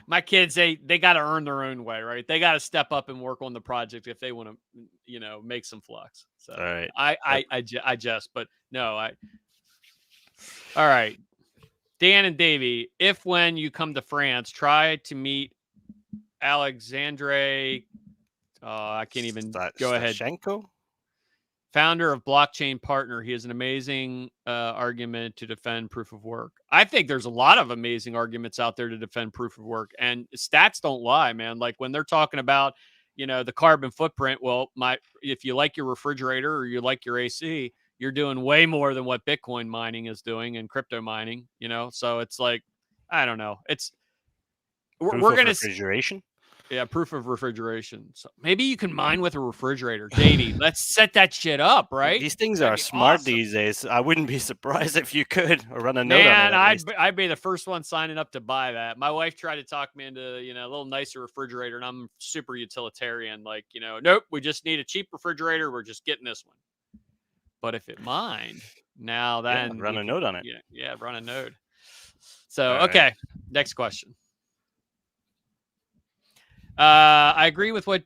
my kids, they got to earn their own way, right? They got to step up and work on the project if they want to, make some Flux. So all right. I just, but no, all right. Dan and Davey, if when you come to France, try to meet Alexandre. I can't even go ahead. Stashenko? Founder of Blockchain Partner. He has an amazing argument to defend proof of work. I think there's a lot of amazing arguments out there to defend proof of work, and stats don't lie, man. Like when they're talking about, the carbon footprint. Well, if you like your refrigerator or you like your AC, you're doing way more than what Bitcoin mining is doing and crypto mining. So it's like, I don't know. We're Proof of gonna refrigeration. Yeah, proof of refrigeration. So maybe you can mine with a refrigerator. Davey, let's set that shit up, right? These things That'd are be smart awesome. these days. I wouldn't be surprised if you could or run a note on Man, it at least. I'd be the first one signing up to buy that. My wife tried to talk me into, a little nicer refrigerator, and I'm super utilitarian. Like, nope, we just need a cheap refrigerator. We're just getting this one. But if it mined, now Yeah, then run a note on it. Yeah, run a node. So, All okay, right. next question. I agree with I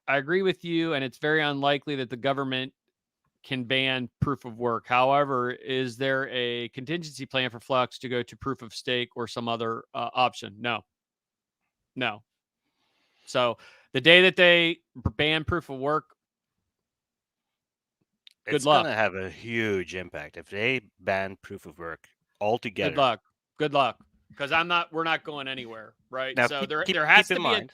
agree with you, and it's very unlikely that the government can ban proof of work. However, is there a contingency plan for Flux to go to proof of stake or some other option? No. So the day that they ban proof of work, It's luck. gonna have a huge impact if they ban proof of work altogether. Good luck. Because we're not going anywhere, right? Now, So there keep has in to be mind.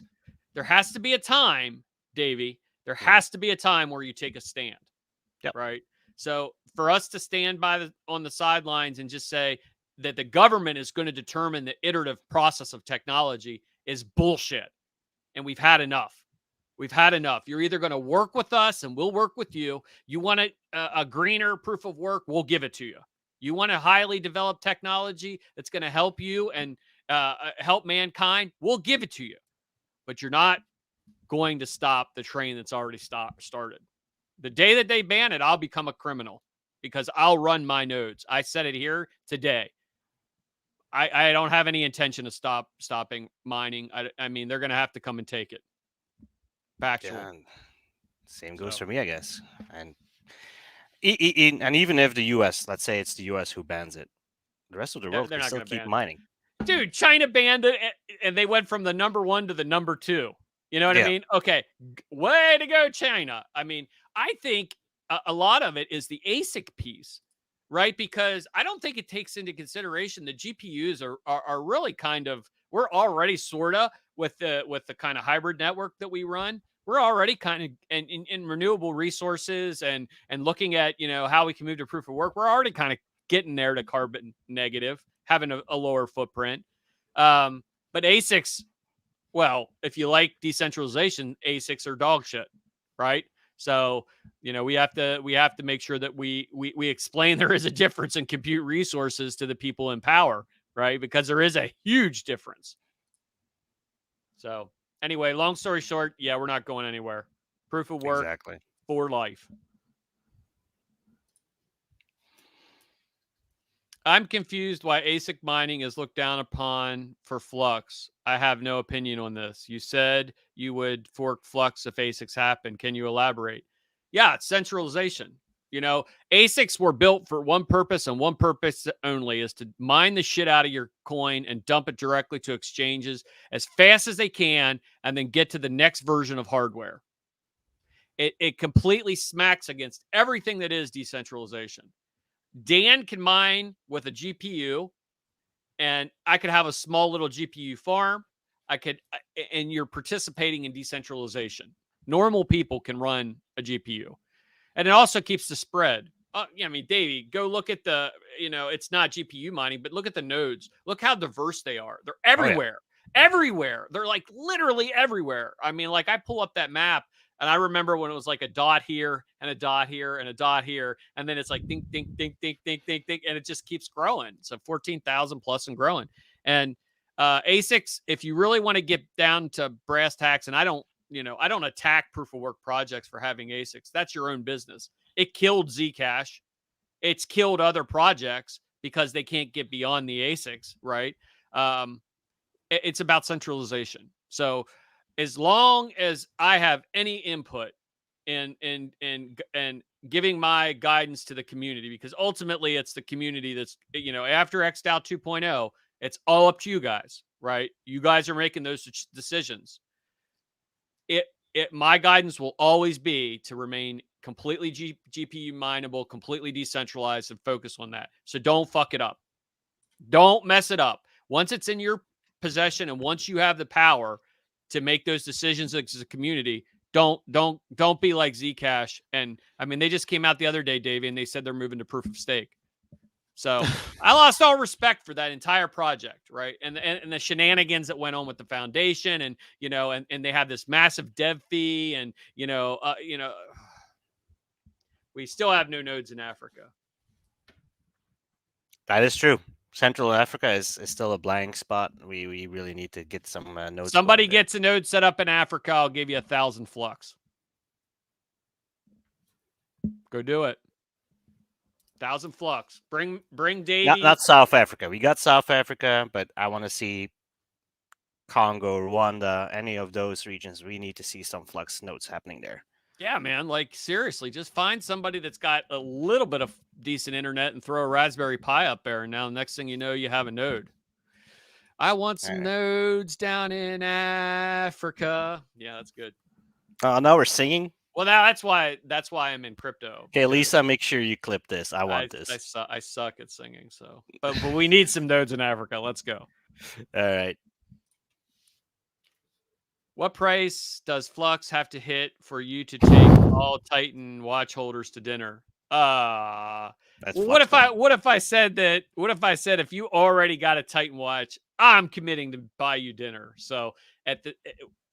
there has to be a time, Davey. There has to be a time where you take a stand. Yep. Right. So for us to stand on the sidelines and just say that the government is going to determine the iterative process of technology is bullshit. And we've had enough. You're either going to work with us and we'll work with you. You want a greener proof of work, we'll give it to you. You want a highly developed technology that's going to help you and help mankind, we'll give it to you. But you're not going to stop the train that's already started. The day that they ban it, I'll become a criminal because I'll run my nodes. I said it here today. I don't have any intention of stopping mining. I mean, they're going to have to come and take it. Factual. Yeah, same goes for me, I guess. And even if the U.S., let's say it's the U.S. who bans it, the rest of the world can still keep mining. Dude, China banned it, and they went from the number 1 to the number 2. You know what I mean? Okay, way to go, China. I mean, I think a lot of it is the ASIC piece, right? Because I don't think it takes into consideration the GPUs are really kind of, we're already sort of with the kind of hybrid network that we run. We're already kind of in renewable resources and looking at, how we can move to proof of work. We're already kind of getting there to carbon negative, having a lower footprint. But ASICs, well, if you like decentralization, ASICs are dog shit, right? So, we have to make sure that we explain there is a difference in compute resources to the people in power, right? Because there is a huge difference. So, anyway, long story short, yeah, we're not going anywhere. Proof of work for life. I'm confused why ASIC mining is looked down upon for Flux. I have no opinion on this. You said you would fork Flux if ASICs happen. Can you elaborate? Yeah, it's centralization. ASICs were built for one purpose and one purpose only, is to mine the shit out of your coin and dump it directly to exchanges as fast as they can and then get to the next version of hardware. It completely smacks against everything that is decentralization. Dan can mine with a GPU, and I could have a small little GPU farm. And you're participating in decentralization. Normal people can run a GPU, and it also keeps the spread. I mean, Davey, go look at it's not GPU mining, but look at the nodes. Look how diverse they are. They're everywhere, everywhere. They're like literally everywhere. I mean, like I pull up that map. And I remember when it was like a dot here and a dot here and a dot here. And then it's like ding, ding, ding, ding, ding, ding, ding. And it just keeps growing. So 14,000 plus and growing. And ASICs, if you really want to get down to brass tacks, and I don't attack proof of work projects for having ASICs. That's your own business. It killed Zcash. It's killed other projects because they can't get beyond the ASICs, right? It's about centralization. So as long as I have any input in giving my guidance to the community, because ultimately it's the community that's, after XDAO 2.0, it's all up to you guys, right? You guys are making those decisions. My guidance will always be to remain completely GPU mineable, completely decentralized, and focus on that. So don't fuck it up. Don't mess it up. Once it's in your possession and once you have the power to make those decisions as a community, don't be like Zcash. And I mean, they just came out the other day, Davey, and they said they're moving to proof of stake. So I lost all respect for that entire project, right? And the shenanigans that went on with the foundation, and and they have this massive dev fee, and we still have no nodes in Africa. That is true. Central Africa is still a blank spot. We really need to get some nodes. Somebody gets a node set up in Africa, I'll give you 1,000 Flux. Go do it. 1,000 Flux. Bring Davey. Not South Africa. We got South Africa, but I want to see Congo, Rwanda, any of those regions. We need to see some Flux nodes happening there. Yeah, man. Like, seriously, just find somebody that's got a little bit of decent internet and throw a Raspberry Pi up there. And now, next thing you know, you have a node. I want some nodes down in Africa. Yeah, that's good. Now we're singing. Well, that's why I'm in crypto. Okay, Lisa, make sure you clip this. I want this. I suck at singing, so but we need some nodes in Africa. Let's go. All right. What price does Flux have to hit for you to take all Titan watch holders to dinner? What if I said if you already got a Titan watch, I'm committing to buy you dinner. So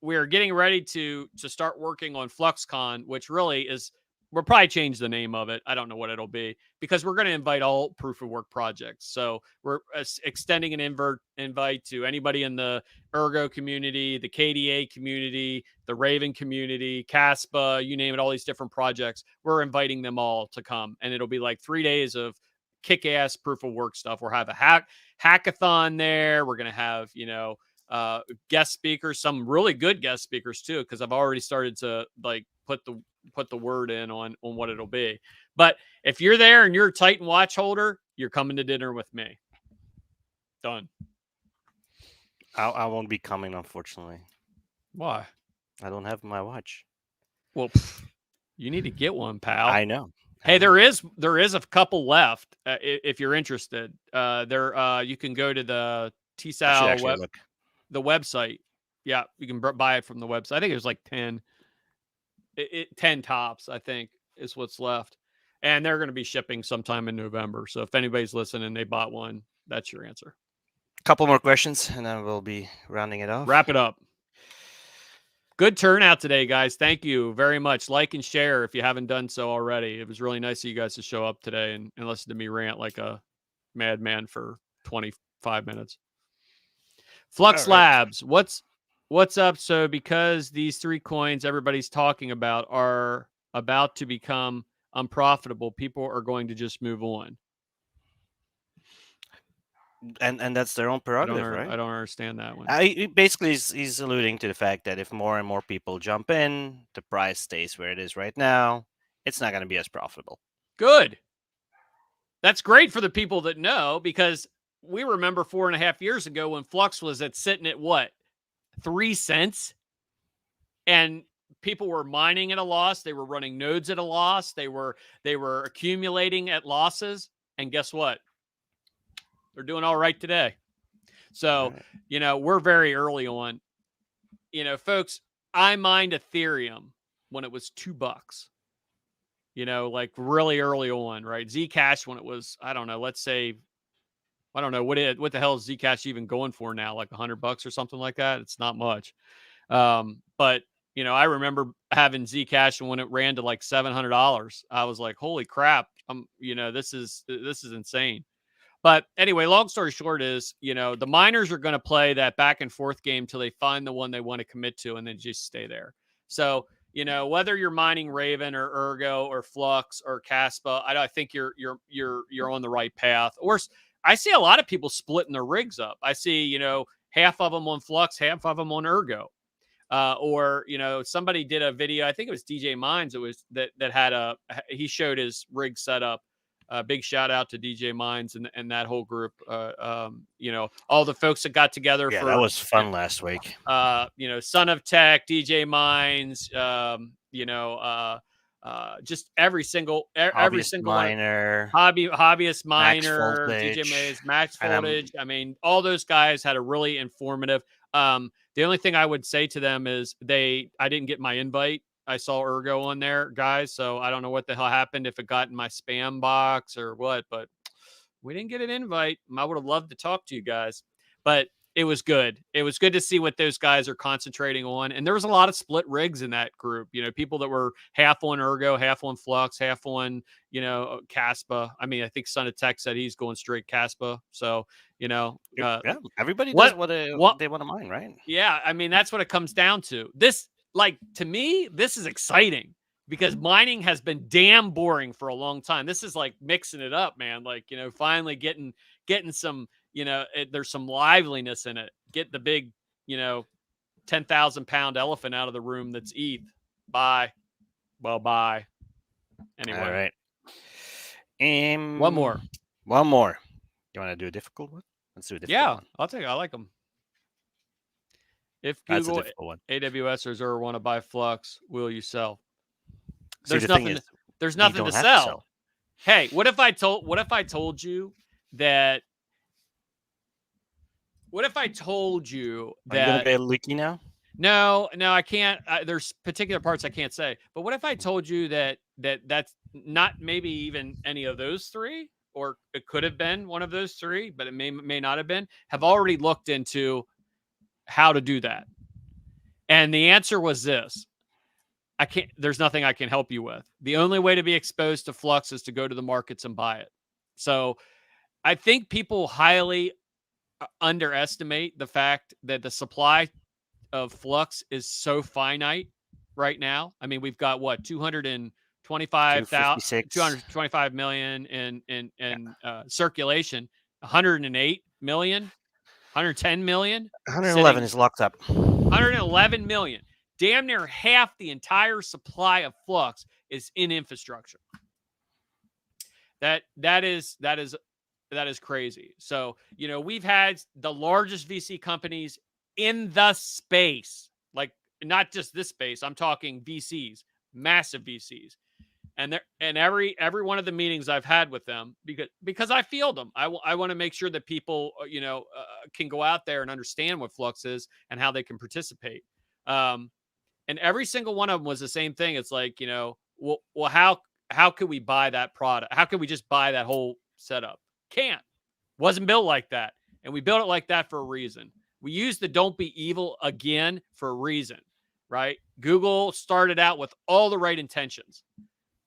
we're getting ready to start working on FluxCon, which really is, we'll probably change the name of it. I don't know what it'll be, because we're going to invite all proof of work projects. So we're extending an invite to anybody in the Ergo community, the KDA community, the Raven community, Caspa, you name it, all these different projects. We're inviting them all to come. And it'll be like 3 days of kick-ass proof of work stuff. We'll have a hackathon there. We're going to have, guest speakers, some really good guest speakers too, because I've already started to like put the word in on what it'll be. But if you're there and you're a Titan watch holder, you're coming to dinner with me. Done. I won't be coming, unfortunately. Why? I don't have my watch. Well, you need to get one, pal. I know. Hey, there is a couple left. If you're interested, you can go to the TSAL the website. Yeah, you can buy it from the website. I think it was like 10 tops, I think, is what's left. And they're going to be shipping sometime in November. So if anybody's listening and they bought one, that's your answer. A couple more questions, and then we'll be rounding it off. Wrap it up. Good turnout today, guys. Thank you very much. Like and share if you haven't done so already. It was really nice of you guys to show up today and listen to me rant like a madman for 25 minutes. Flux Labs, what's up? So because these 3 coins everybody's talking about are about to become unprofitable, people are going to just move on. And that's their own prerogative, right? I don't understand that one. Basically, he's alluding to the fact that if more and more people jump in, the price stays where it is right now, it's not going to be as profitable. Good. That's great for the people that know, because we remember 4.5 years ago when Flux was sitting at what, 3 cents, and people were mining at a loss. They were running nodes at a loss. They were accumulating at losses. And guess what? They're doing all right today. So, we're very early on. Folks, I mined Ethereum when it was $2. Like really early on, right? Zcash when it was, I don't know, let's say, I don't know what the hell is Zcash even going for now, like $100 or something like that. It's not much. But I remember having Zcash, and when it ran to like $700, I was like, holy crap. This is insane. But anyway, long story short is, the miners are going to play that back and forth game till they find the one they want to commit to, and then just stay there. So, whether you're mining Raven or Ergo or Flux or Caspa, I think you're on the right path. Or I see a lot of people splitting their rigs up. I see, half of them on Flux, half of them on Ergo. Or somebody did a video, I think it was DJ Mines, it was that had he showed his rig setup. Big shout out to DJ Mines and that whole group. All the folks that got together. Yeah, that was fun last week. Son of Tech, DJ Mines, just every single Hobbyist one. miner, Hobbyist Max miner, DJ voltage, Mays, Max and Voltage. I mean, all those guys had a really informative. The only thing I would say to them is I didn't get my invite. I saw Ergo on there, guys. So I don't know what the hell happened, if it got in my spam box or what, but we didn't get an invite. I would have loved to talk to you guys, but it was good. It was good to see what those guys are concentrating on. And there was a lot of split rigs in that group. You know, people that were half on Ergo, half on Flux, half on, Caspa. I mean, I think Son of Tech said he's going straight Caspa. So, yeah, everybody does what they want to mine, right? Yeah, I mean, that's what it comes down to. This, to me, this is exciting because mining has been damn boring for a long time. This is like mixing it up, man. Finally getting some, there's some liveliness in it. Get the big, 10,000-pound elephant out of the room that's ETH. Bye. Well, bye. Anyway. All right. One more. You want to do a difficult one? Let's do a difficult one. I'll take it. I like them. If That's a Google, difficult one. AWS, or Azure want to buy Flux, will you sell? See, There's nothing to sell. Hey, what if I told you that? What if I told you that? Are you gonna be leaky now? No, I can't. There's particular parts I can't say. But what if I told you that's not maybe even any of those three, or it could have been one of those three, but it may not have been, have already looked into how to do that. And the answer was this. There's nothing I can help you with. The only way to be exposed to Flux is to go to the markets and buy it. So I think people highly underestimate the fact that the supply of Flux is so finite right now. I mean, we've got 225 million in circulation, 108 million, 110 million, 111 is locked up. 111 million. Damn near half the entire supply of Flux is in infrastructure. That is crazy. So, we've had the largest VC companies in the space, like not just this space. I'm talking VCs, massive VCs. And every one of the meetings I've had with them, because I field them, I want to make sure that people, can go out there and understand what Flux is and how they can participate. And every single one of them was the same thing. It's like, how could we buy that product? How could we just buy that whole setup? Can't. Wasn't built like that. And we built it like that for a reason. We used the don't be evil again for a reason, right? Google started out with all the right intentions.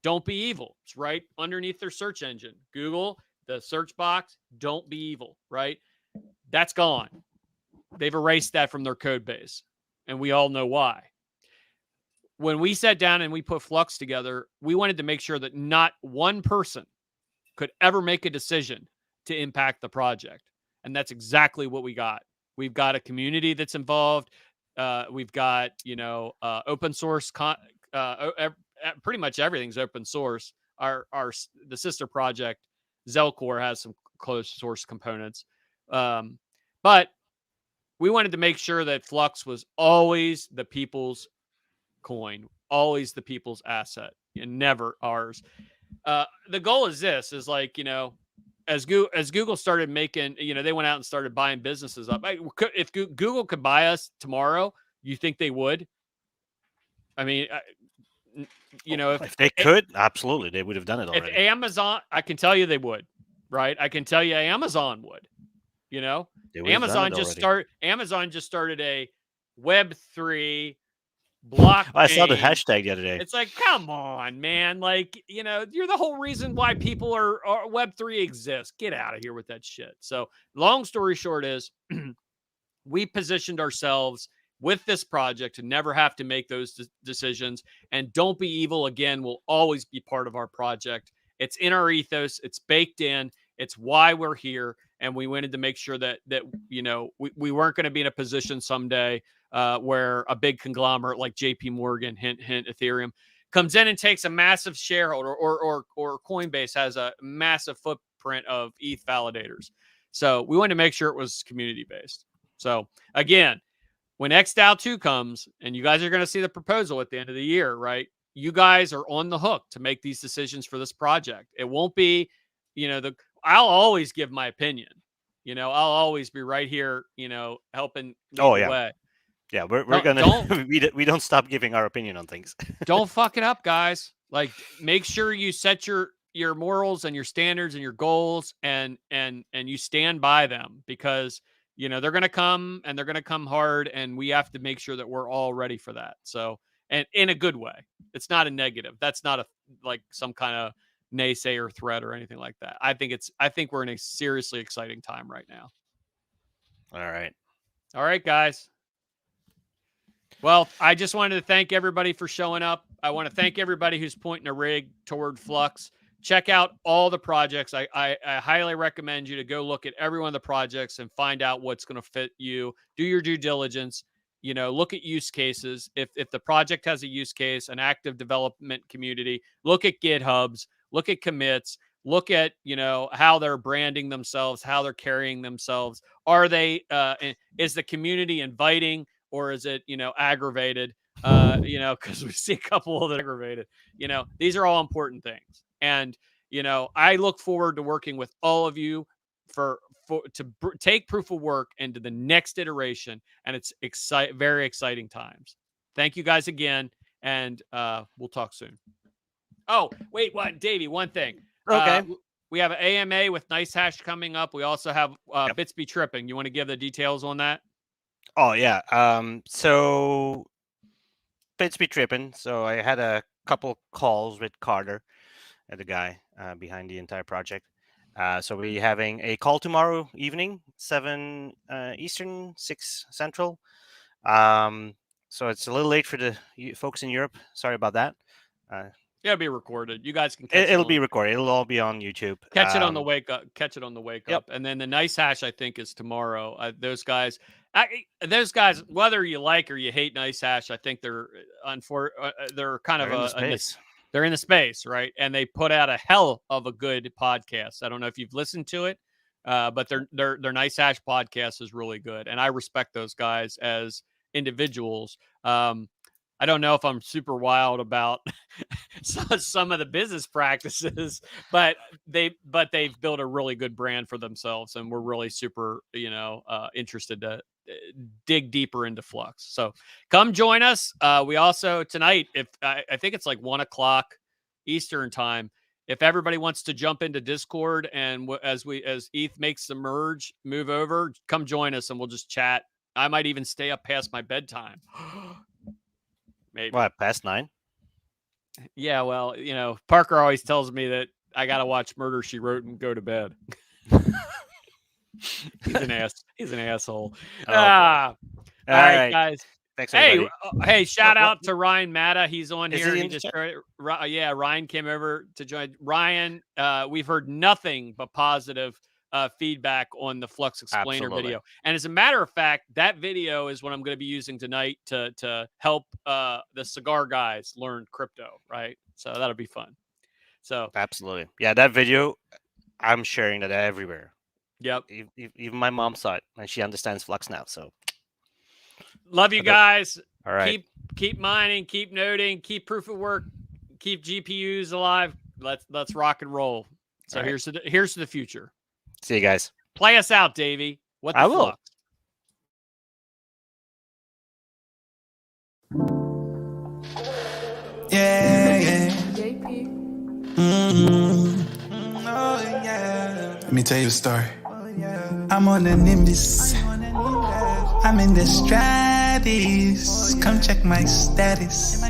Don't be evil. It's right underneath their search engine. Google, the search box, don't be evil, right? That's gone. They've erased that from their code base. And we all know why. When we sat down and we put Flux together, we wanted to make sure that not one person could ever make a decision to impact the project. And that's exactly what we got. We've got a community that's involved. We've got, open source. Pretty much everything's open source. The sister project, Zelcore, has some closed source components. But we wanted to make sure that Flux was always the people's coin, always the people's asset, and never ours. The goal is this, is like, as Google started making, they went out and started buying businesses up. If Google could buy us tomorrow, you think they would? I mean, if they could, absolutely, they would have done it already. If Amazon, I can tell you they would, right? I can tell you Amazon would. Amazon just started a Web3 blockchain. I saw the hashtag the other day. It's like, come on, man. Like, you're the whole reason why people are Web3 exists. Get out of here with that shit. So long story short is we positioned ourselves with this project to never have to make those decisions. And don't be evil again will always be part of our project. It's in our ethos. It's baked in. It's why we're here. And we wanted to make sure that we weren't going to be in a position someday where a big conglomerate like JP Morgan, hint, Ethereum, comes in and takes a massive shareholder, or Coinbase has a massive footprint of ETH validators. So we wanted to make sure it was community based. So again, when XDAO 2 comes, and you guys are going to see the proposal at the end of the year, right? you guys are on the hook to make these decisions for this project. It won't be, I'll always give my opinion. I'll always be right here, helping lead the way. Yeah, we're gonna we don't stop giving our opinion on things. Don't fuck it up, guys. Like, make sure you set your morals and your standards and your goals, and you stand by them, because they're gonna come, and they're gonna come hard, and we have to make sure that we're all ready for that. So, and in a good way. It's not a negative. That's not some kind of naysayer threat or anything like that. I think we're in a seriously exciting time right now. All right, guys. Well, I just wanted to thank everybody for showing up. I want to thank everybody who's pointing a rig toward Flux. Check out all the projects. I highly recommend you to go look at every one of the projects and find out what's going to fit you. Do your due diligence. Look at use cases. If the project has a use case, an active development community, look at GitHubs, look at commits, look at, how they're branding themselves, how they're carrying themselves. Are they, is the community inviting, or is it, aggravated? Because we see a couple of them aggravated. These are all important things. And, I look forward to working with all of you to take proof of work into the next iteration. And it's very exciting times. Thank you guys again. And we'll talk soon. Oh, wait, Davey, one thing. Okay. We have an AMA with Nice Hash coming up. We also have Bits Be Tripping. You want to give the details on that? Oh, yeah. So Bits Be Tripping. So I had a couple calls with Carter, the guy behind the entire project. So we're having a call tomorrow evening, 7 Eastern, 6 Central. So it's a little late for the folks in Europe. Sorry about that. It'll be recorded. You guys can catch It'll be recorded. It'll all be on YouTube. Catch it on the wake up. Catch it on the wake up. And then the Nice Hash, I think, is tomorrow. Those guys, whether you like or you hate Nice Hash, I think they're kind of they're in the space, right? And they put out a hell of a good podcast. I don't know if you've listened to it, but their Nice Hash podcast is really good, and I respect those guys as individuals. I don't know if I'm super wild about some of the business practices, but they've built a really good brand for themselves, and we're really super, interested to dig deeper into Flux. So come join us. We also tonight, if I think it's like 1:00 Eastern time, if everybody wants to jump into Discord, and as ETH makes the merge, move over, come join us, and we'll just chat. I might even stay up past my bedtime. Maybe. What, past 9? Yeah, well, Parker always tells me that I got to watch Murder, She Wrote and go to bed. He's an asshole. Oh, all right, guys. Thanks, everybody. Hey, shout out to Ryan Matta. He's on here. Ryan came over to join. Ryan, we've heard nothing but positive feedback on the Flux Explainer video. And as a matter of fact, that video is what I'm going to be using tonight to help the cigar guys learn crypto, right? So that'll be fun. So absolutely. Yeah, that video, I'm sharing that everywhere. Yep. Even my mom saw it, and she understands Flux now. So love you guys. All right. Keep mining, keep noding, keep proof of work, keep GPUs alive. Let's rock and roll. So here's to the future. See you guys. Play us out, Davey. What the I will. Flux? Yeah. JP. Oh, yeah. Let me tell you a story. I'm on a Nimbus. I'm in the Stratis. Come check my status.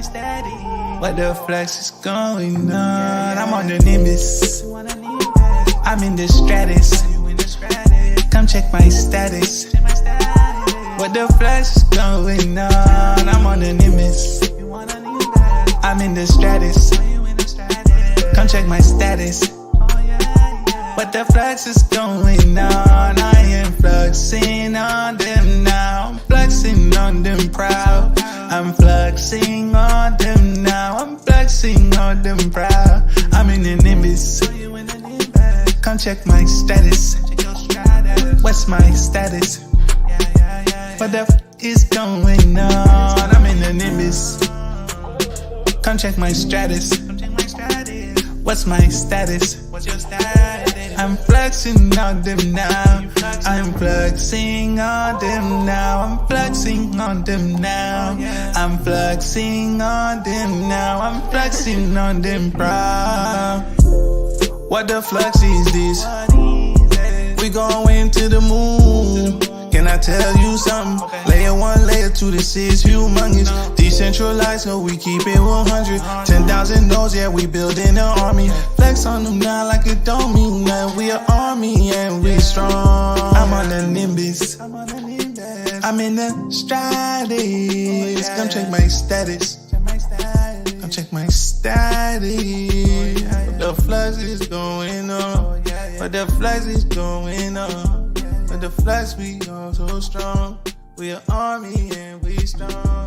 What the Flux is going on? I'm on the Nimbus. I'm in the Stratis. Come check my status. What the Flux is going on? I'm on the Nimbus. I'm in the Stratis. Come check my status. What the Flux is going on? I am fluxing on them now. I'm fluxing on them proud. I'm fluxing on them now. I'm fluxing on them proud. I'm in the Nimbus. Come check my status. What's my status? What the f is going on? I'm in the Nimbus. Come check my stratus. What's my status? What's your status? I'm fluxing on them now. I'm fluxing on them now. I'm fluxing on them now. I'm fluxing on them now. I'm fluxing on them proud. What the flux is this? We going to the moon. Can I tell you something? Layer 1, layer 2, this is humongous. Decentralized, so we keep it 100. 10,000 nodes, yeah, we building an army. Flex on them now like it don't mean nothing. We an army and we strong. I'm on the Nimbus. I'm in the Stratus. Come check my status. Come check my status. The flux is going on. But the flux is going on. But the flux, we are so strong. We an army and we strong.